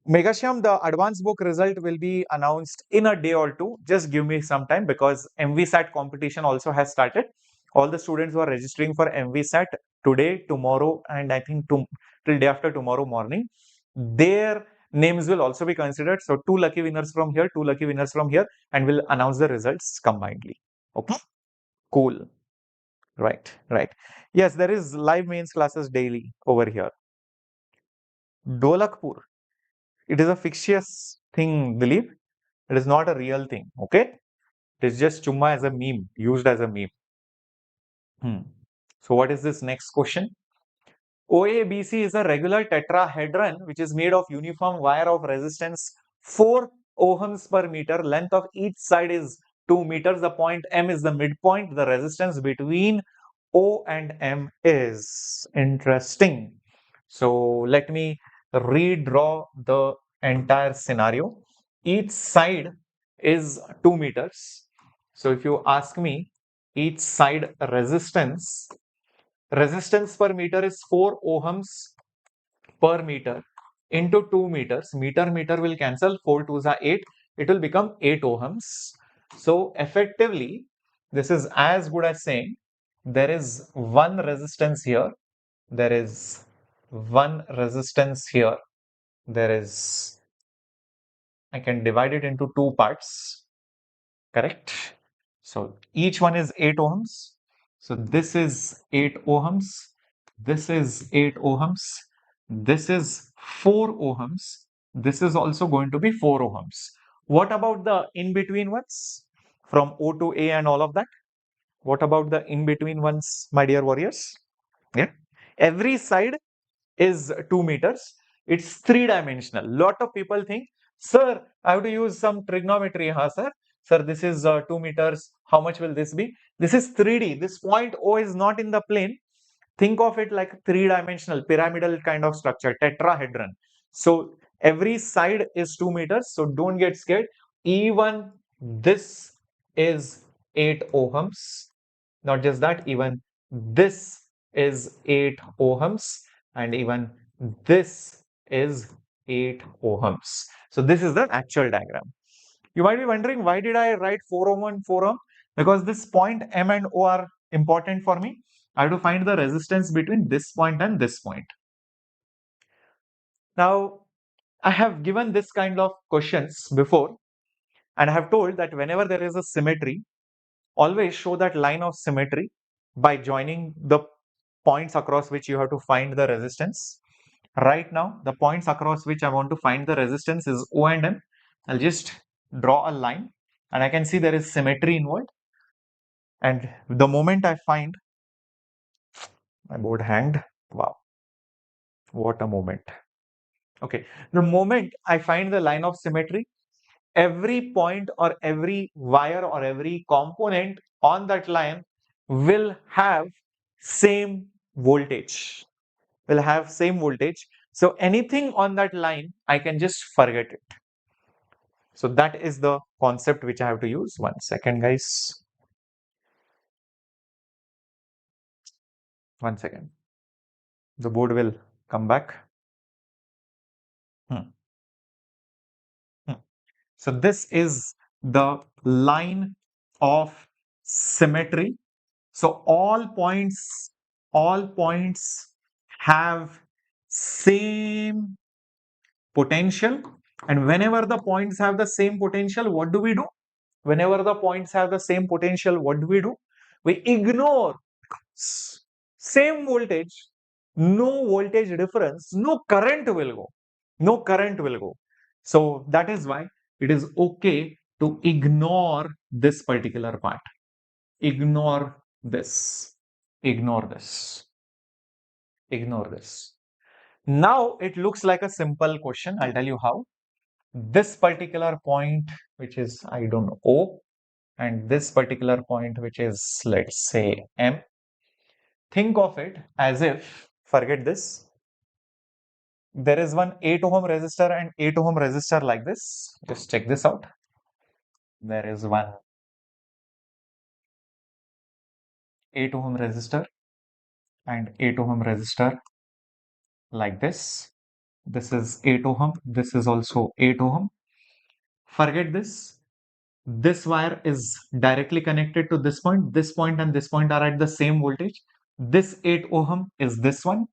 Megasham, the advanced book result will be announced in a day or two. Just give me some time because MVSAT competition also has started. All the students who are registering for MVSAT today, tomorrow, and I think till day after tomorrow morning, their names will also be considered. So two lucky winners from here, two lucky winners from here, and we'll announce the results combinedly. Okay, cool. Right, right. Yes, there is live mains classes daily over here. Dolakpur. It is a fictitious thing, Dilip. It is not a real thing. Okay. It is just chumma as a meme, used as a meme. So what is this next question? OABC is a regular tetrahedron which is made of uniform wire of resistance 4 ohms per meter. Length of each side is 2 meters. The point M is the midpoint. The resistance between O and M is interesting. So let me redraw the entire scenario. Each side is 2 meters. So if you ask me, each side resistance per meter is 4 ohms per meter into 2 meters. Meter will cancel. 4 2s are 8. It will become 8 ohms. So effectively, this is as good as saying there is one resistance here. There is one resistance here. There is, I can divide it into two parts. Correct? So each one is 8 ohms. So this is 8 ohms. This is 8 ohms. This is 4 ohms. This is also going to be 4 ohms. What about the in-between ones from O to A and all of that? What about the in-between ones, my dear warriors? Yeah. Every side is 2 meters. It's three-dimensional. Lot of people think, sir, I have to use some trigonometry, huh, sir? Sir, this is 2 meters. How much will this be? This is 3D. This point O is not in the plane. Think of it like a three-dimensional pyramidal kind of structure, tetrahedron. So every side is 2 meters. So don't get scared. Even this is 8 ohms. Not just that, even this is 8 ohms, and even this is 8 ohms. So this is the actual diagram. You might be wondering, why did I write 4 ohm and 4 ohm? Because this point M and O are important for me. I have to find the resistance between this point and this point. Now, I have given this kind of questions before, and I have told that whenever there is a symmetry, always show that line of symmetry by joining the points across which you have to find the resistance. Right now, the points across which I want to find the resistance is O and M. I'll just draw a line and I can see there is symmetry involved. And the moment I find my board hanged, wow, what a moment. Okay, the moment I find the line of symmetry, every point or every wire or every component on that line will have same voltage, so anything on that line I can just forget it. So that is the concept which I have to use. 1 second, guys. 1 second, the board will come back. Hmm. Hmm. So this is the line of symmetry. So all points have same potential. And whenever the points have the same potential, what do we do? Whenever the points have the same potential, what do we do? We ignore same voltage, no voltage difference, no current will go. No current will go. So that is why it is okay to ignore this particular part. Ignore this. Ignore this. Ignore this. Now it looks like a simple question. I'll tell you how. This particular point, which is, I don't know, O, and this particular point, which is, let's say, M. Think of it as if, forget this, there is one 8 ohm resistor and 8 ohm resistor like this. Just check this out. There is one 8 ohm resistor and 8 ohm resistor like this. This is 8 ohm. This is also 8 ohm. Forget this. This wire is directly connected to this point. This point and this point are at the same voltage. This 8 ohm is this one.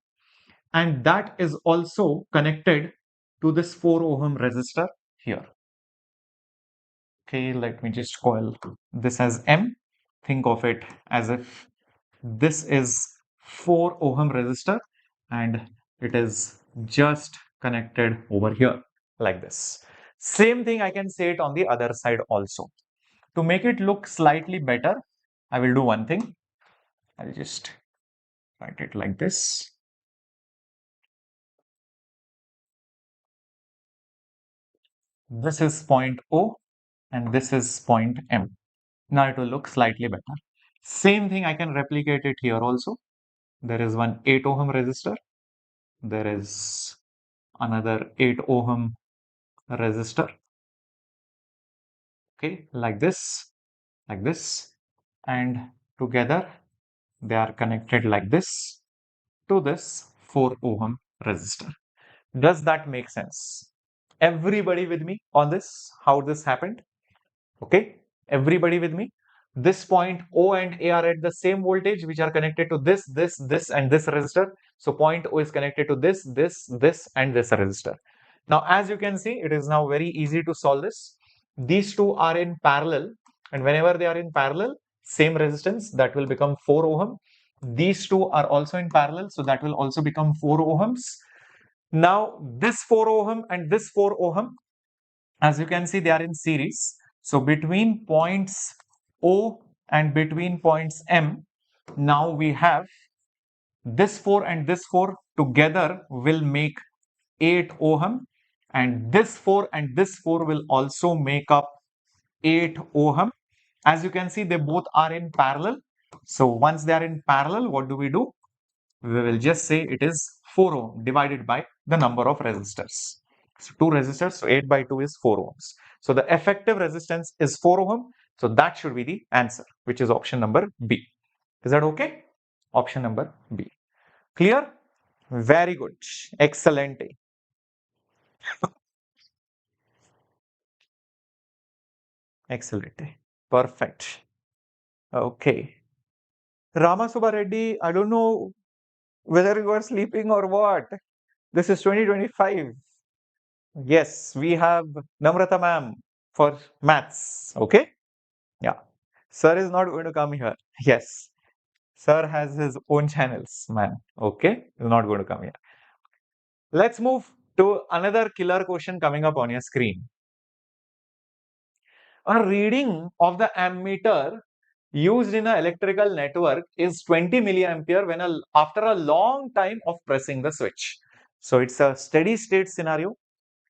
And that is also connected to this 4 ohm resistor here. Okay, let me just call this as M. Think of it as if this is 4 ohm resistor and it is just connected over here like this. Same thing I can say it on the other side also. To make it look slightly better, I will do one thing. I'll just write it like this. This is point O and this is point M. Now it will look slightly better. Same thing I can replicate it here also. There is one 8 ohm resistor. There is another 8 ohm resistor. Okay, like this, and together they are connected like this to this 4 ohm resistor. Does that make sense? Everybody with me on this? How this happened? Okay, everybody with me? This point O and A are at the same voltage, which are connected to this, and this resistor. So point O is connected to this, and this resistor. Now, as you can see, it is now very easy to solve this. These two are in parallel, and whenever they are in parallel, same resistance, that will become 4 ohm. These two are also in parallel, so that will also become 4 ohms. Now, this 4 ohm and this 4 ohm, as you can see, they are in series. So between points O and between points M, now we have this 4 and this 4 together will make 8 ohm, and this 4 and this 4 will also make up 8 ohm. As you can see, they both are in parallel. So once they are in parallel, what do? We will just say it is 4 ohm divided by the number of resistors. So 2 resistors, so 8 by 2 is 4 ohms. So the effective resistance is 4 ohm. So that should be the answer, which is option number B. Is that okay? Option number B. Clear? Very good. Excellent. Excellent. Perfect. Okay. Rama Subba Reddy, I don't know whether you are sleeping or what. This is 2025. Yes, we have Namrata ma'am for maths. Okay. Yeah. Sir is not going to come here. Yes. Sir has his own channels, man. Okay. He's not going to come here. Let's move to another killer question coming up on your screen. A reading of the ammeter used in an electrical network is 20 milliampere when after a long time of pressing the switch. So it's a steady state scenario.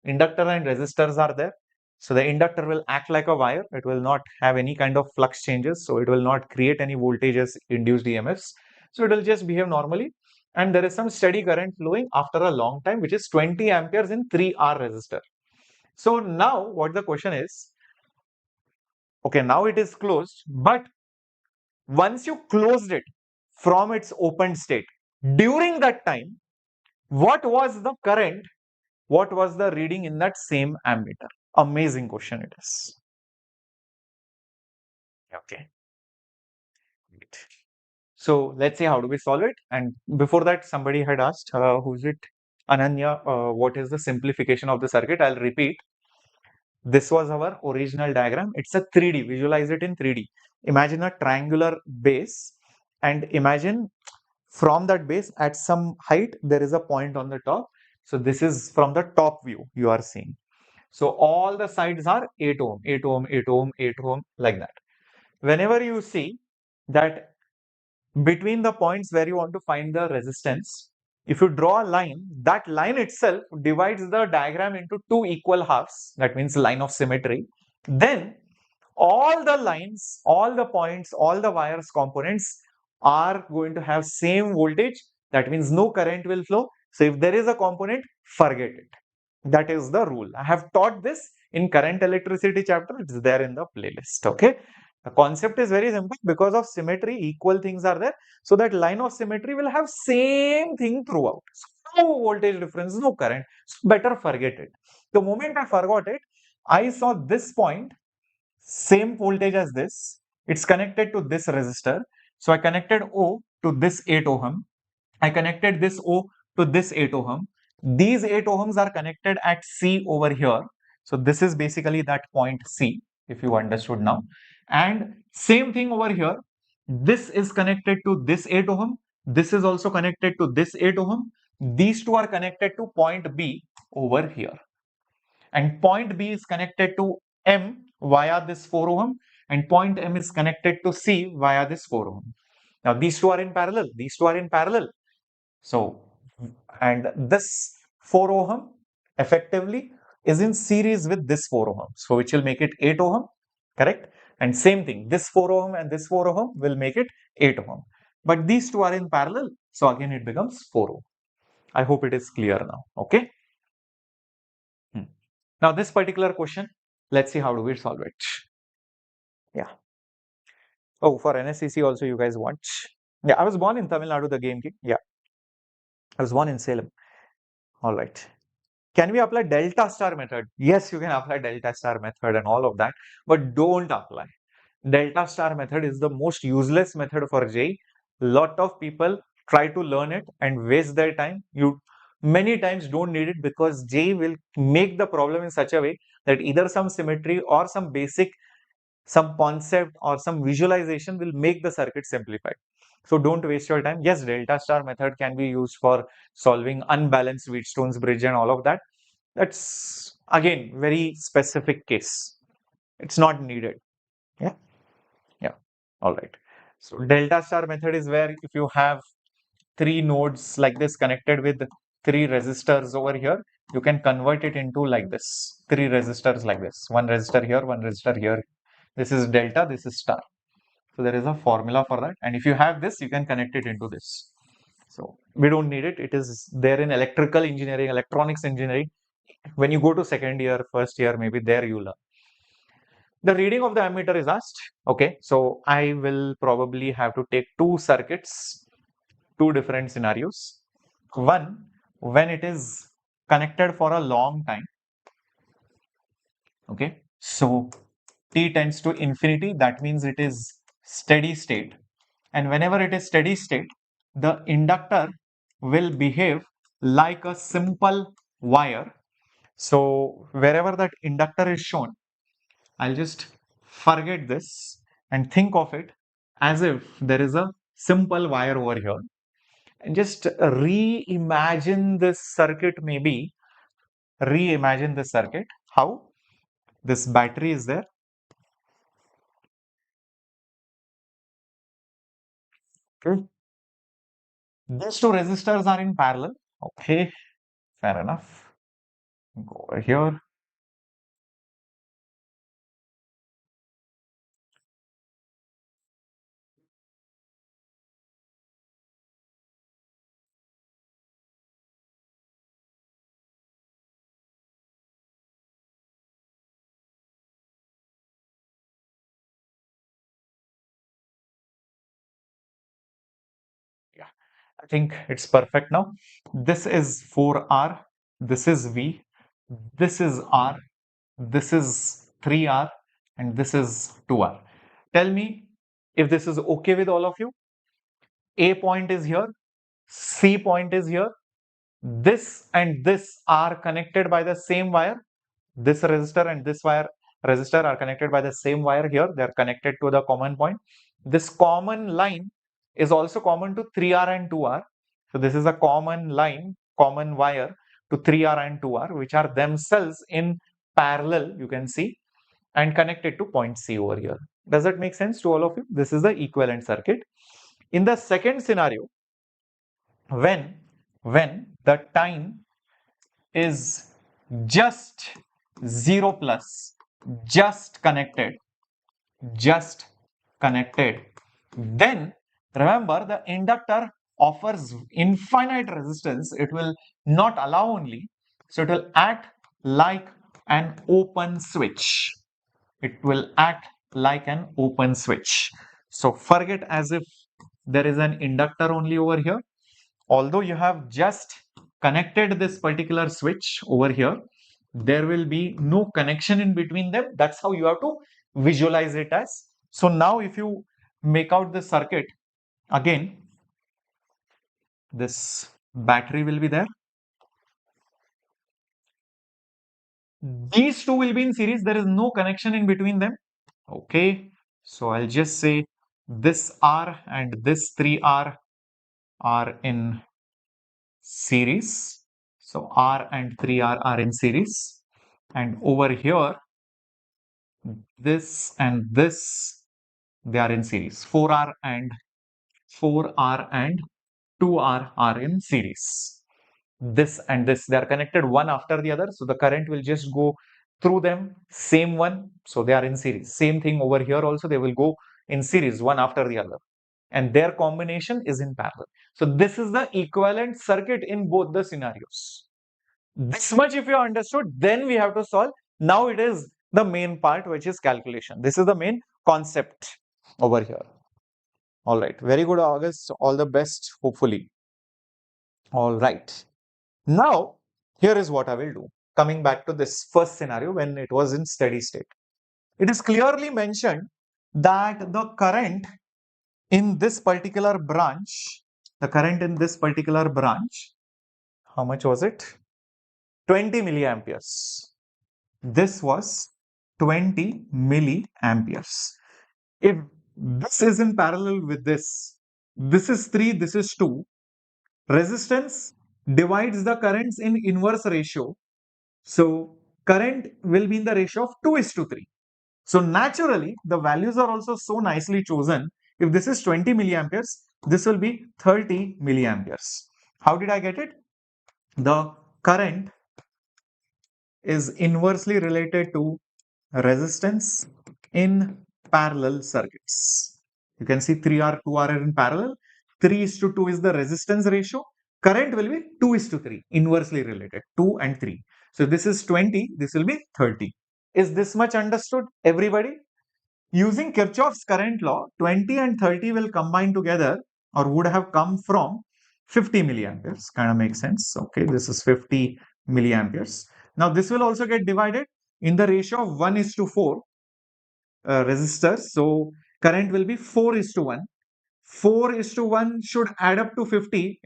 Inductor and resistors are there. So the inductor will act like a wire. It will not have any kind of flux changes. So it will not create any voltages induced EMFs. So it will just behave normally. And there is some steady current flowing after a long time, which is 20 amperes in 3R resistor. So now what the question is, okay, now it is closed, but once you closed it from its open state, during that time, what was the current? What was the reading in that same ammeter? Amazing question it is. Okay. Great. So let's see how do we solve it. And before that, somebody had asked, who's it? Ananya, what is the simplification of the circuit? I'll repeat. This was our original diagram. It's a 3D. Visualize it in 3D. Imagine a triangular base and imagine from that base at some height, there is a point on the top. So this is from the top view you are seeing. So all the sides are 8 ohm, 8 ohm, 8 ohm, 8 ohm, like that. Whenever you see that between the points where you want to find the resistance, if you draw a line, that line itself divides the diagram into two equal halves. That means line of symmetry. Then all the lines, all the points, all the wires components are going to have same voltage. That means no current will flow. So if there is a component, forget it. That is the rule. I have taught this in current electricity chapter. It's there in the playlist. Okay. The concept is very simple. Because of symmetry, equal things are there. So that line of symmetry will have same thing throughout. So no voltage difference, no current. So better forget it. The moment I forgot it, I saw this point, same voltage as this. It's connected to this resistor. So I connected O to this 8 ohm. I connected this O to this 8 ohm. These 8 ohms are connected at C over here. So this is basically that point C, if you understood now. And same thing over here. This is connected to this 8 ohm. This is also connected to this 8 ohm. These two are connected to point B over here. And point B is connected to M via this 4 ohm. And point M is connected to C via this 4 ohm. Now these two are in parallel. These two are in parallel. So, and this 4 ohm effectively is in series with this 4 ohm. So, which will make it 8 ohm, correct? And same thing, this 4 ohm and this 4 ohm will make it 8 ohm. But these two are in parallel. So, again, it becomes 4 ohm. I hope it is clear now. Okay. Now, this particular question, let's see how do we solve it. Yeah. Oh, for NSEC also you guys want. Yeah, I was born in Tamil Nadu, the game king. Yeah. I was born in Salem. All right. Can we apply delta star method? Yes, you can apply delta star method and all of that, but don't apply. Delta star method is the most useless method for JEE. Lot of people try to learn it and waste their time. You many times don't need it because JEE will make the problem in such a way that either some symmetry or some basic, some concept or some visualization will make the circuit simplified. So don't waste your time. Yes, delta star method can be used for solving unbalanced Wheatstone's bridge and all of that. That's again very specific case. It's not needed. Yeah. Yeah. All right. So delta star method is where if you have three nodes like this connected with three resistors over here, you can convert it into like this, three resistors like this, one resistor here, one resistor here. This is delta, this is star. So there is a formula for that. And if you have this, you can connect it into this. So we don't need it. It is there in electrical engineering, electronics engineering. When you go to second year, first year, maybe there you learn. The reading of the ammeter is asked. Okay, so I will probably have to take two circuits, two different scenarios. One, when it is connected for a long time. Okay, so t tends to infinity, that means it is steady state. And whenever it is steady state, the inductor will behave like a simple wire. So wherever that inductor is shown, I'll just forget this and think of it as if there is a simple wire over here. And just reimagine this circuit, maybe reimagine this circuit. How? This battery is there. Okay. These two resistors are in parallel. Okay, fair enough. Go over here. Yeah, I think it's perfect now. This is 4R, this is V, this is R, this is 3R, and this is 2R. Tell me if this is okay with all of you. A point is here, C point is here. This and this are connected by the same wire. This resistor and this wire resistor are connected by the same wire here. They are connected to the common point. This common line is also common to 3R and 2R. So this is a common line, common wire to 3R and 2R, which are themselves in parallel, you can see, and connected to point C over here. Does that make sense to all of you? This is the equivalent circuit. In the second scenario, when the time is just 0 plus, just connected, then remember the inductor offers infinite resistance. It will not allow only, so it will act like an open switch. It will act like an open switch. So forget as if there is an inductor only over here. Although you have just connected this particular switch over here, there will be no connection in between them. That's how you have to visualize it as. So now if you make out the circuit again, this battery will be there. These two will be in series. There is no connection in between them. Okay. So I'll just say this R and this 3R are in series. So R and 3R are in series. And over here, this and this, they are in series. 4R and 2R are in series. This and this, they are connected one after the other. So the current will just go through them, same one. So they are in series. Same thing over here also, they will go in series one after the other. And their combination is in parallel. So this is the equivalent circuit in both the scenarios. This much if you understood, then we have to solve. Now it is the main part, which is calculation. This is the main concept over here. All right. Very good, August. All the best, hopefully. All right. Now, here is what I will do. Coming back to this first scenario when it was in steady state. It is clearly mentioned that the current in this particular branch, how much was it? 20 milliamperes. This was 20 milliamperes. If this is in parallel with this is 3, this is 2. Resistance divides the currents in inverse ratio. So current will be in the ratio of 2:3. So naturally, the values are also so nicely chosen. If this is 20 milliamperes, this will be 30 milliamperes. How did I get it? The current is inversely related to resistance in parallel circuits. You can see 3R, 2R are in parallel. 3:2 is the resistance ratio. Current will be 2:3, inversely related, 2 and 3. So this is 20, this will be 30. Is this much understood, everybody? Using Kirchhoff's current law, 20 and 30 will combine together or would have come from 50 milliamperes. Kind of makes sense. Okay, this is 50 milliamperes. Now this will also get divided in the ratio of 1:4 resistors. So current will be 4:1. 4:1 should add up to 50.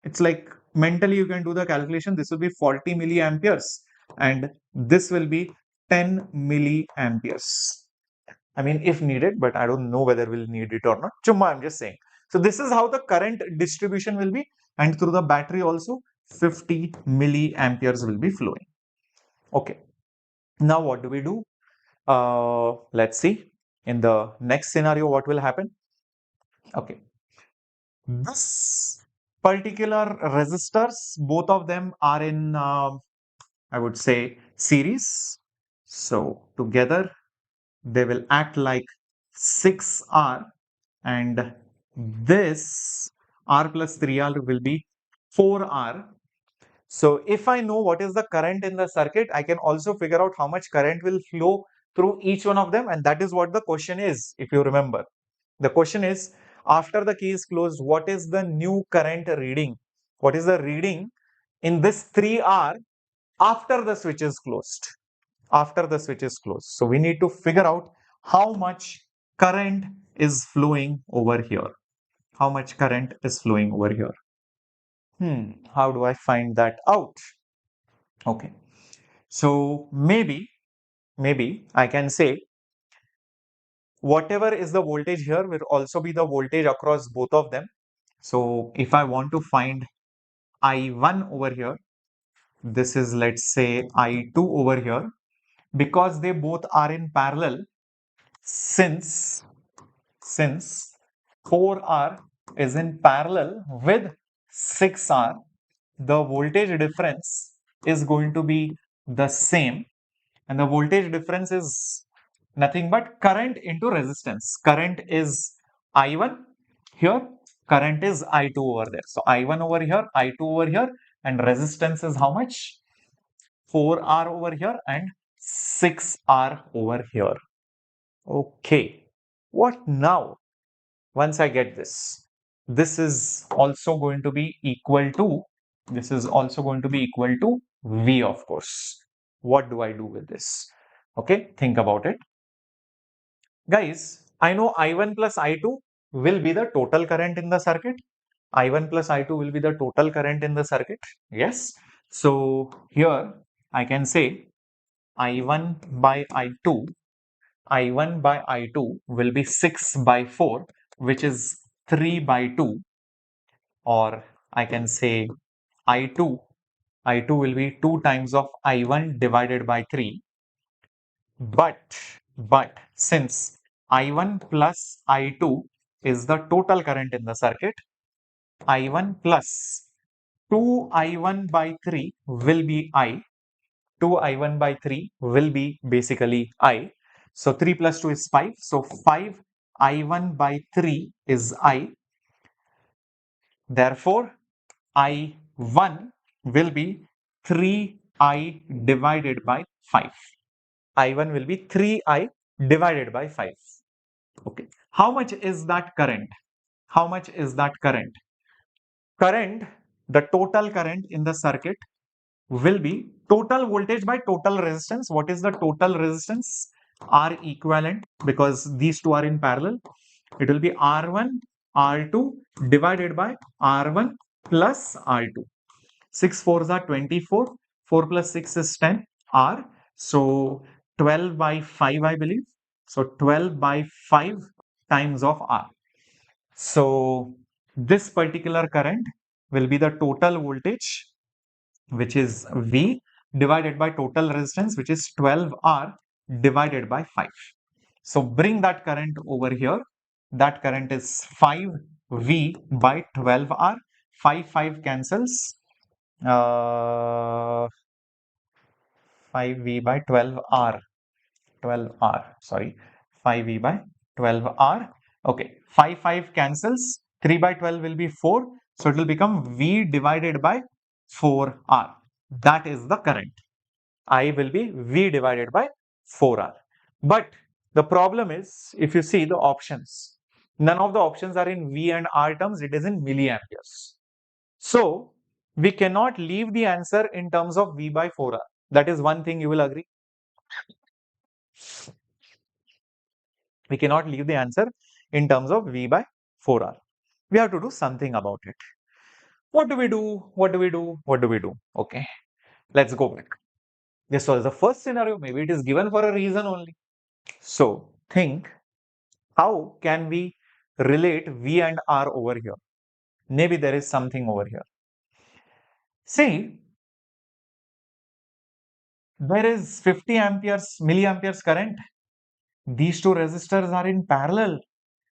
It's like mentally you can do the calculation. This will be 40 milliamperes and this will be 10 milliamperes. I mean, if needed, but I don't know whether we'll need it or not. Chumma, I'm just saying. So this is how the current distribution will be, and through the battery also 50 milliamperes will be flowing. Okay. Now what do we do? Let's see. In the next scenario, what will happen? Okay. This particular resistors, both of them are in, I would say, series. So together they will act like 6R, and this R plus 3R will be 4R. So if I know what is the current in the circuit, I can also figure out how much current will flow through each one of them, and that is what the question is, if you remember. The question is, after the key is closed, what is the new current reading? What is the reading in this 3R after the switch is closed? After the switch is closed. So we need to figure out how much current is flowing over here. How much current is flowing over here? How do I find that out? Okay. So maybe I can say whatever is the voltage here will also be the voltage across both of them. So if I want to find I1 over here, this is, let's say, I2 over here, because they both are in parallel, since 4R is in parallel with 6R, the voltage difference is going to be the same, and the voltage difference is nothing but current into resistance. Current is I1 here, current is I2 over there. So I1 over here, I2 over here, and resistance is how much? 4R over here and 6R over here. Okay, what now? Once I get this, this is also going to be equal to This is also going to be equal to V, of course. What do I do with this? Okay, think about it. Guys, I know I1 plus I2 will be the total current in the circuit. I1 plus I2 will be the total current in the circuit. Yes. So here I can say I1 by I2, I1 by I2 will be 6 by 4, which is 3 by 2, or I can say I2, I2 will be 2 times of I1 divided by 3. But since I1 plus I2 is the total current in the circuit, I1 plus 2I1 by 3 will be I. 2I1 by 3 will be basically I. So 3 plus 2 is 5. So 5I1 by 3 is I. Therefore, I1 will be 3I divided by 5. I1 will be 3I divided by 5. Okay. How much is that current? How much is that current? Current, the total current in the circuit will be total voltage by total resistance. What is the total resistance? R equivalent, because these two are in parallel. It will be R1, R2 divided by R1 plus R2. 6 fours are 24. 4 plus 6 is 10. R. So 12 by 5, I believe. So 12 by 5 times of R. So this particular current will be the total voltage, which is V, divided by total resistance, which is 12R divided by 5. So bring that current over here. That current is 5V by 12R. 5 cancels. 5V by 12R. 12R, sorry. 5V by 12R. Okay, 5 cancels. 3 by 12 will be 4. So it will become V divided by 4R. That is the current. I will be V divided by 4R. But the problem is, if you see the options, none of the options are in V and R terms, it is in milliamperes. So we cannot leave the answer in terms of V by 4R. That is one thing you will agree. We cannot leave the answer in terms of V by 4R. We have to do something about it. What do we do? What do we do? What do we do? Okay, let's go back. This was the first scenario. Maybe it is given for a reason only. So think, how can we relate V and R over here? Maybe there is something over here. See, there is 50 milliamperes current. These two resistors are in parallel.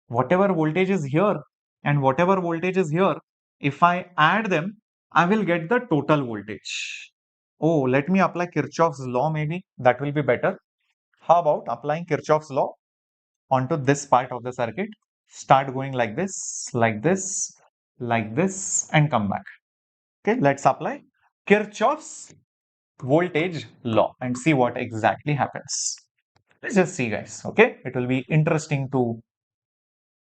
Whatever voltage is here and whatever voltage is here, if I add them, I will get the total voltage. Oh, let me apply Kirchhoff's law, maybe that will be better. How about applying Kirchhoff's law onto this part of the circuit? Start going like this, like this, like this, and come back. Okay, let's apply Kirchhoff's voltage law and see what exactly happens. Let's just see, guys. Okay, it will be interesting to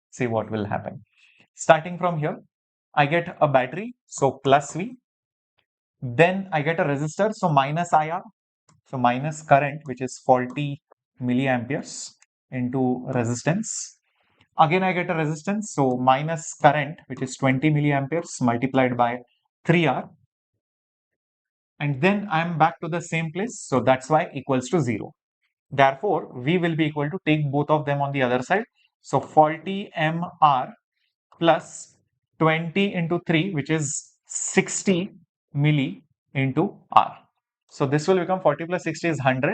see what will happen. Starting from here, I get a battery, so plus V. Then I get a resistor, so minus IR. So minus current, which is 40 milliamperes into resistance. Again, I get a resistance, so minus current, which is 20 milliamperes multiplied by 3R. And then I'm back to the same place, so that's why equals to 0. Therefore, V will be equal to, take both of them on the other side. So 40 MR plus 20 into 3, which is 60 milli into R. So this will become 40 plus 60 is 100.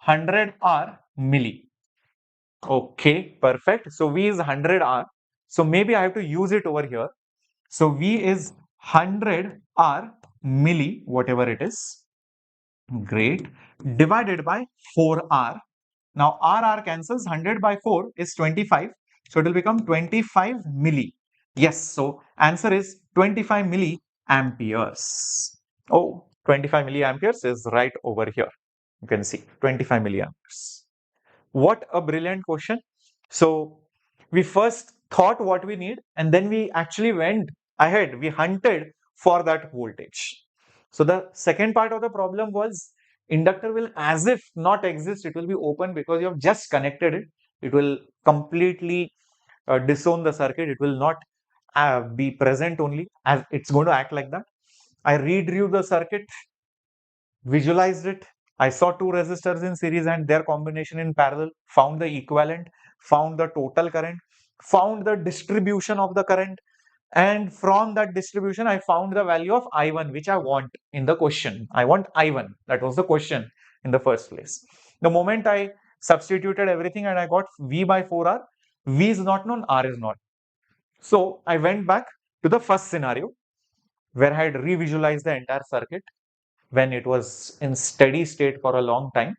100 R milli. Okay, perfect. So V is 100 R. So maybe I have to use it over here. So V is 100 R milli, whatever it is. Great. Divided by 4R. Now R cancels. 100 by 4 is 25. So it will become 25 milli. Yes, so answer is 25 milliamperes. Oh, 25 milliamperes is right over here. You can see 25 milliamperes. What a brilliant question. So we first thought what we need, and then we actually went ahead. We hunted for that voltage. So the second part of the problem was inductor will as if not exist. It will be open because you have just connected it. It will completely disown the circuit. It will not be present only, as it's going to act like that. I redrew the circuit, visualized it. I saw two resistors in series and their combination in parallel, found the equivalent, found the total current, found the distribution of the current, and from that distribution, I found the value of I1, which I want in the question. I want I1. That was the question in the first place. The moment I substituted everything and I got V by 4R, V is not known, R is not. So I went back to the first scenario where I had re-visualized the entire circuit when it was in steady state for a long time.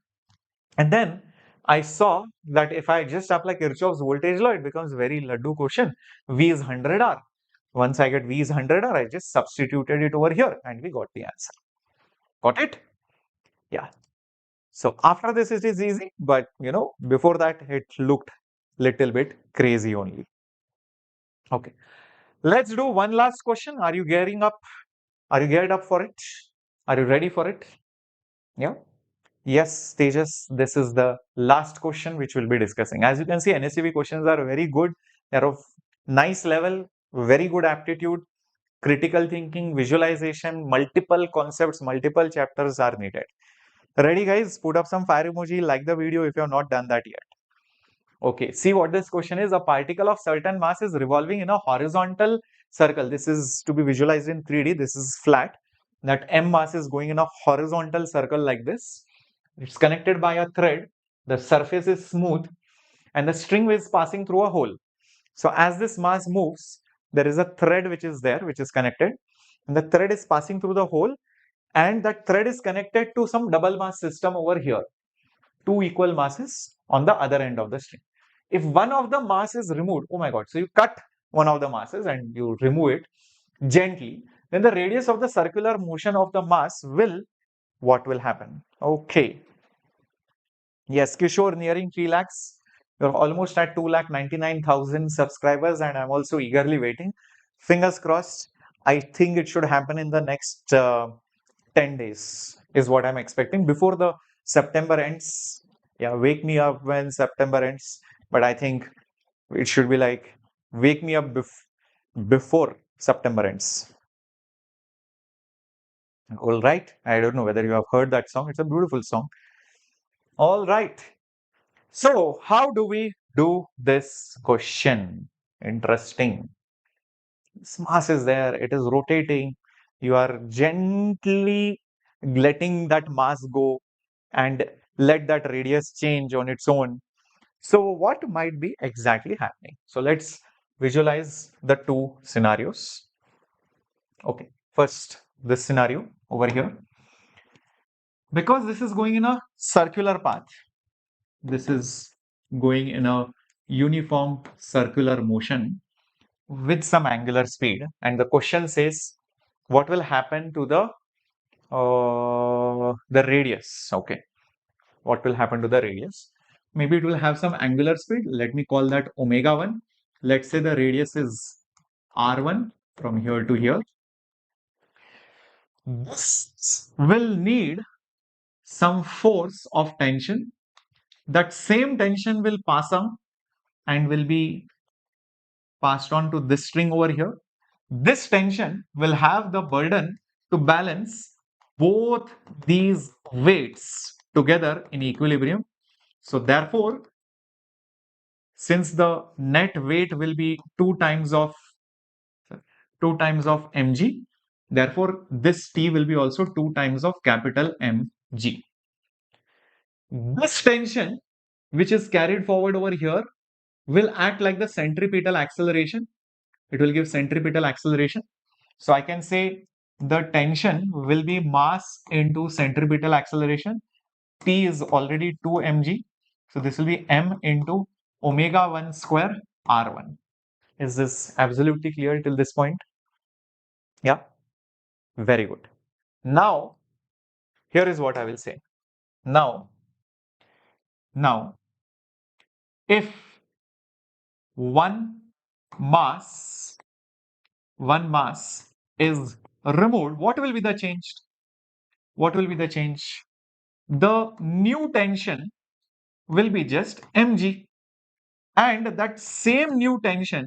And then I saw that if I just apply Kirchhoff's voltage law, it becomes very laddu question. V is 100R. Once I get V is 100R, I just substituted it over here and we got the answer. Got it? Yeah. So after this, it is easy, but before that, it looked little bit crazy only. Okay. Let's do one last question. Are you gearing up? Are you geared up for it? Are you ready for it? Yeah. Yes, Tejas, this is the last question which we'll be discussing. As you can see, NSEP questions are very good. They're of nice level, very good aptitude, critical thinking, visualization, multiple concepts, multiple chapters are needed. Ready, guys? Put up some fire emoji, like the video if you have not done that yet. Okay, see what this question is. A particle of certain mass is revolving in a horizontal circle. This is to be visualized in 3D. This is flat. That M mass is going in a horizontal circle like this. It's connected by a thread. The surface is smooth and the string is passing through a hole. So as this mass moves, there is a thread which is there, which is connected, and the thread is passing through the hole, and that thread is connected to some double mass system over here. Two equal masses on the other end of the string. If one of the mass is removed, oh my god, so you cut one of the masses and you remove it gently, then the radius of the circular motion of the mass will, what will happen? Okay. Yes, Kishore, nearing 3 lakhs. You're almost at 2,99,000 subscribers, and I'm also eagerly waiting. Fingers crossed. I think it should happen in the next 10 days, is what I'm expecting before the September ends. Yeah, wake me up when September ends. But I think it should be like wake me up before September ends. All right. I don't know whether you have heard that song. It's a beautiful song. All right. So, how do we do this question? Interesting. This mass is there, it is rotating. You are gently letting that mass go and let that radius change on its own. So, what might be exactly happening? So, let's visualize the two scenarios. Okay, first, this scenario over here. Because this is going in a circular path, this is going in a uniform circular motion with some angular speed, and the question says what will happen to the radius. Okay, what will happen to the radius? Maybe it will have some angular speed. Let me call that omega 1. Let's say the radius is r1 from here to here. This will need some force of tension. That same tension will pass on and will be passed on to this string over here. This tension will have the burden to balance both these weights together in equilibrium. So therefore, since the net weight will be 2 times of mg, therefore this T will be also 2 times of capital Mg. This tension, which is carried forward over here, will act like the centripetal acceleration. It will give centripetal acceleration. So I can say the tension will be mass into centripetal acceleration. T is already 2 mg. So this will be m into omega 1 square r1. Is this absolutely clear till this point? Yeah, very good. Now, here is what I will say. Now, if one mass is removed, what will be the change? What will be the change? The new tension will be just mg, and that same new tension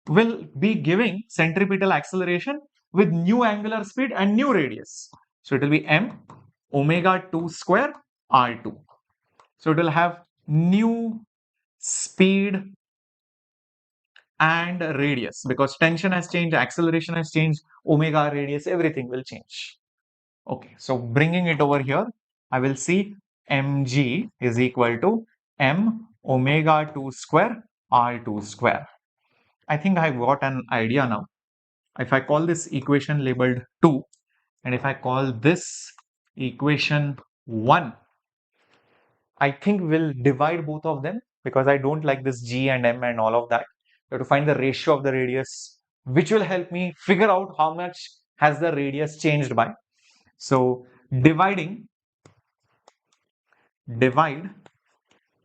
will be giving centripetal acceleration with new angular speed and new radius. So it will be m omega 2 square r2. So it will have new speed and radius because tension has changed, acceleration has changed, omega, radius, everything will change. Okay, so bringing it over here, I will see mg is equal to m omega 2 square r2 square. I think I've got an idea now. If I call this equation labeled 2 and if I call this equation 1, I think we'll divide both of them because I don't like this g and m and all of that. You have to find the ratio of the radius, which will help me figure out how much has the radius changed by. So divide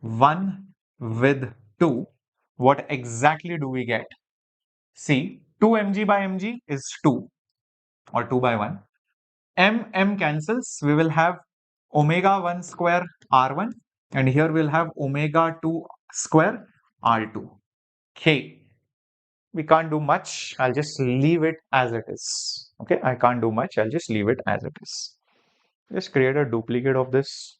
1 with 2, what exactly do we get? See, 2 mg by mg is 2 or 2 by 1. M cancels, we will have omega 1 square r1 and here we'll have omega 2 square r2. Okay, we can't do much. I'll just leave it as it is. Okay, I can't do much. I'll just leave it as it is. Just create a duplicate of this.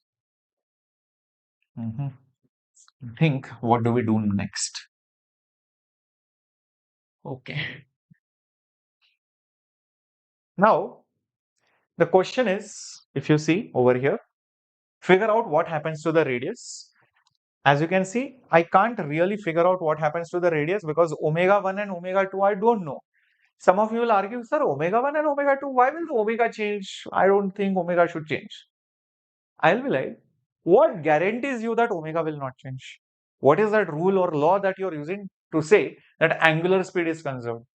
Think, what do we do next? Okay. Now, the question is, if you see over here, figure out what happens to the radius. As you can see, I can't really figure out what happens to the radius because omega 1 and omega 2, I don't know. Some of you will argue, sir, omega 1 and omega 2, why will omega change? I don't think omega should change. I'll be like, what guarantees you that omega will not change? What is that rule or law that you're using to say that angular speed is conserved?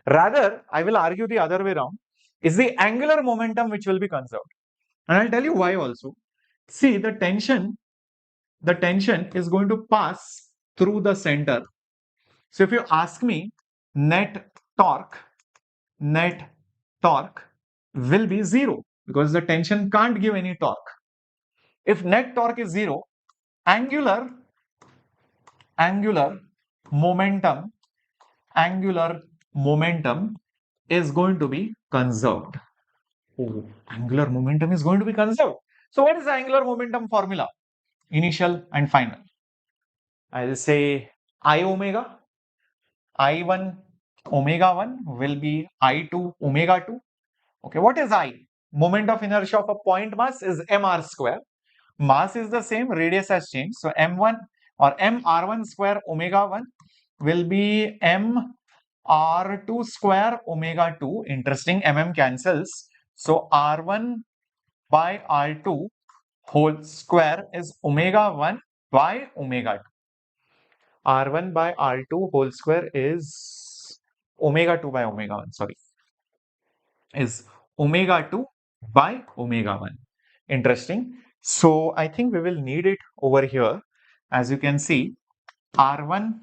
Rather, I will argue the other way around. Is the angular momentum which will be conserved. And I'll tell you why also. See, the tension is going to pass through the center. So if you ask me, net torque will be 0 because the tension can't give any torque. If net torque is 0, angular momentum is going to be conserved. Oh, angular momentum is going to be conserved. So what is the angular momentum formula? Initial and final. I'll say I omega. I1 omega 1 will be I2 omega 2. Okay, what is I? Moment of inertia of a point mass is mr square. Mass is the same, radius has changed. So m1 or mr1 square omega 1 will be mr2 square omega 2. Interesting, cancels. So r1 by r2 whole square is omega 1 by omega 2. R1 by R2 whole square is omega 2 by omega 1, sorry, is omega 2 by omega 1. Interesting. So I think we will need it over here. As you can see, R1,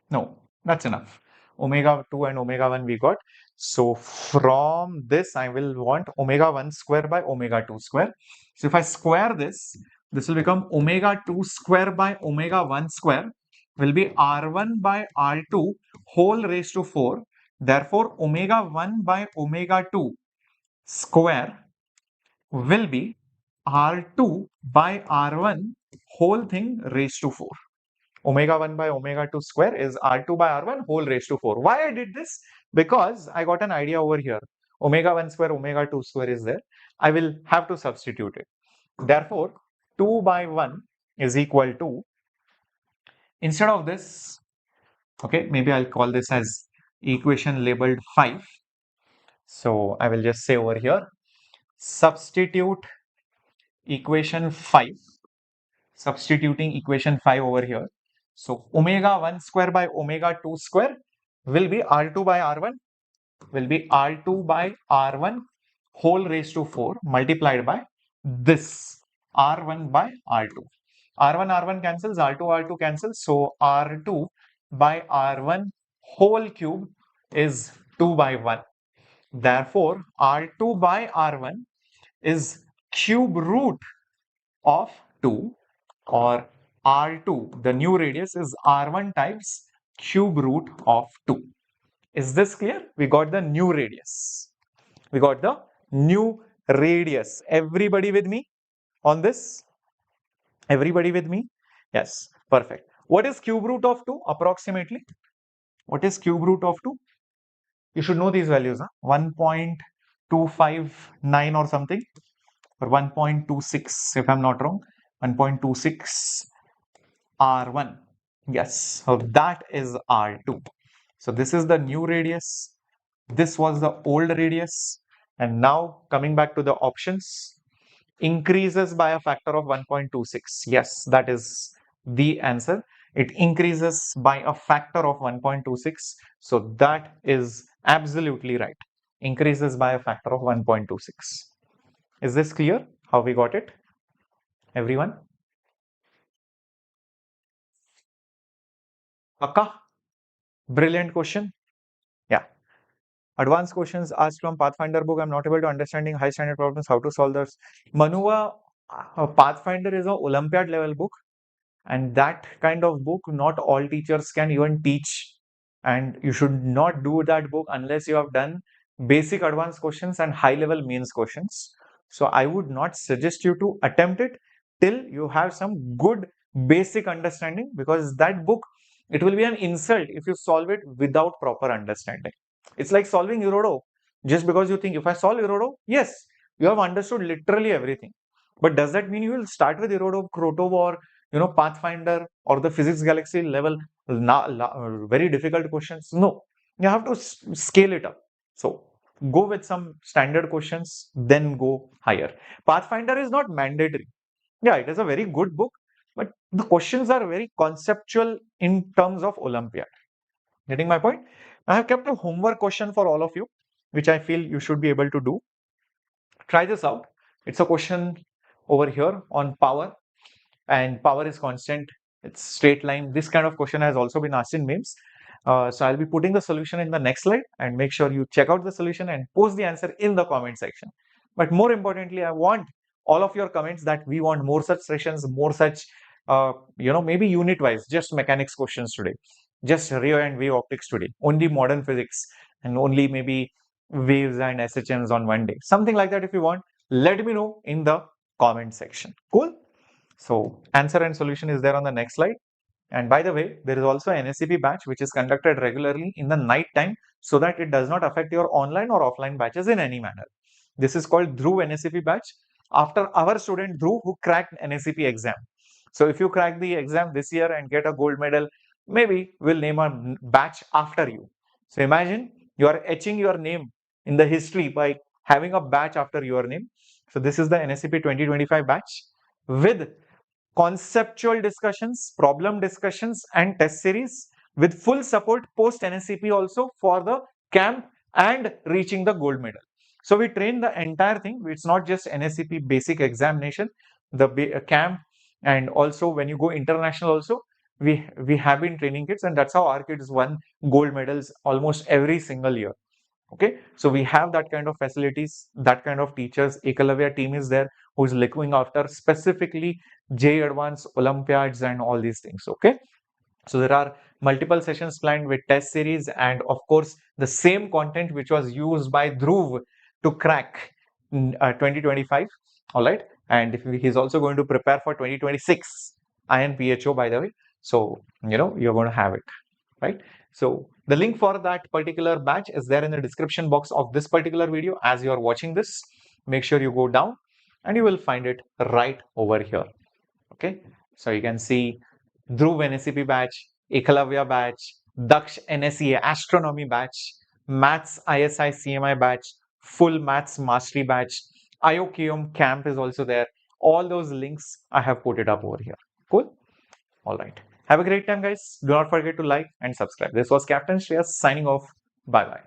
no, that's enough. Omega 2 and omega 1 we got. So from this, I will want omega 1 square by omega 2 square. So if I square this will become omega 2 square by omega 1 square will be R1 by R2 whole raised to 4. Therefore, omega 1 by omega 2 square will be R2 by R1 whole thing raised to 4. Omega 1 by omega 2 square is R2 by R1 whole raised to 4. Why I did this? Because I got an idea over here. Omega 1 square, omega 2 square is there. I will have to substitute it. Therefore, 2 by 1 is equal to, instead of this, okay, maybe I'll call this as equation labeled 5. So I will just say over here, substitute equation 5. Substituting equation 5 over here. So omega 1 square by omega 2 square will be R2 by R1 will be R2 by R1 whole raised to 4 multiplied by this R1 by R2. R1 cancels, R2 cancels. So R2 by R1 whole cube is 2 by 1. Therefore, R2 by R1 is cube root of 2, or R2, the new radius, is R1 times cube root of 2. Is this clear? We got the new radius. We got the new radius. Everybody with me on this? Everybody with me? Yes, perfect. What is cube root of 2 approximately? What is cube root of 2? You should know these values, huh? 1.259 or something, or 1.26 if I'm not wrong. 1.26 R1. Yes, so that is R2. So this is the new radius. This was the old radius. And now coming back to the options, increases by a factor of 1.26. Yes, that is the answer. It increases by a factor of 1.26. So that is absolutely right. Increases by a factor of 1.26. Is this clear how we got it? Everyone? Akka? Brilliant question. Yeah. Advanced questions asked from Pathfinder book. I'm not able to understanding high standard problems. How to solve this? Manuva, Pathfinder is a Olympiad level book. And that kind of book, not all teachers can even teach. And you should not do that book unless you have done basic advanced questions and high level means questions. So I would not suggest you to attempt it till you have some good basic understanding, because that book, it will be an insult if you solve it without proper understanding. It's like solving Erodo. Just because you think if I solve Erodo, yes, you have understood literally everything. But does that mean you will start with Erodo, Krotov, or Pathfinder or the Physics Galaxy level very difficult questions? No, you have to scale it up. So go with some standard questions, then go higher. Pathfinder is not mandatory. Yeah, it is a very good book, but the questions are very conceptual in terms of Olympiad. Getting my point? I have kept a homework question for all of you, which I feel you should be able to do. Try this out. It's a question over here on power, and power is constant. It's straight line. This kind of question has also been asked in memes. So I'll be putting the solution in the next slide, and make sure you check out the solution and post the answer in the comment section. But more importantly, I want all of your comments that we want more such sessions, more such, maybe unit wise, just mechanics questions today, just ray and wave optics today, only modern physics, and only maybe waves and SHMs on one day. Something like that if you want, let me know in the comment section. Cool? So answer and solution is there on the next slide. And by the way, there is also an NSEP batch which is conducted regularly in the night time, so that it does not affect your online or offline batches in any manner. This is called Dhruv NSEP batch, after our student Dhruv, who cracked NSEP exam. So if you crack the exam this year and get a gold medal, maybe we'll name a batch after you. So imagine you are etching your name in the history by having a batch after your name. So this is the NSEP 2025 batch with conceptual discussions, problem discussions, and test series, with full support post NSEP also for the camp and reaching the gold medal. So we train the entire thing. It's not just NSEP basic examination, the camp, and also when you go international also, we have been training kids, and that's how our kids won gold medals almost every single year. Okay, so we have that kind of facilities, that kind of teachers. Ekalavya team is there who is looking after specifically JEE Advanced, Olympiads, and all these things. Okay, so there are multiple sessions planned with test series, and of course the same content which was used by Dhruv to crack 2025. All right, and he's also going to prepare for 2026 INPHO, by the way. So you're going to have it, right? So the link for that particular batch is there in the description box of this particular video. As you are watching this, make sure you go down and you will find it right over here. Okay, so you can see Dhruv NSEP batch, Ekalavya batch, Daksh NSEA Astronomy batch, Maths ISI CMI batch, full Maths Mastery batch, IOKM camp is also there. All those links I have put it up over here. Cool. All right. Have a great time, guys. Do not forget to like and subscribe. This was Captain Shreyas signing off. Bye bye.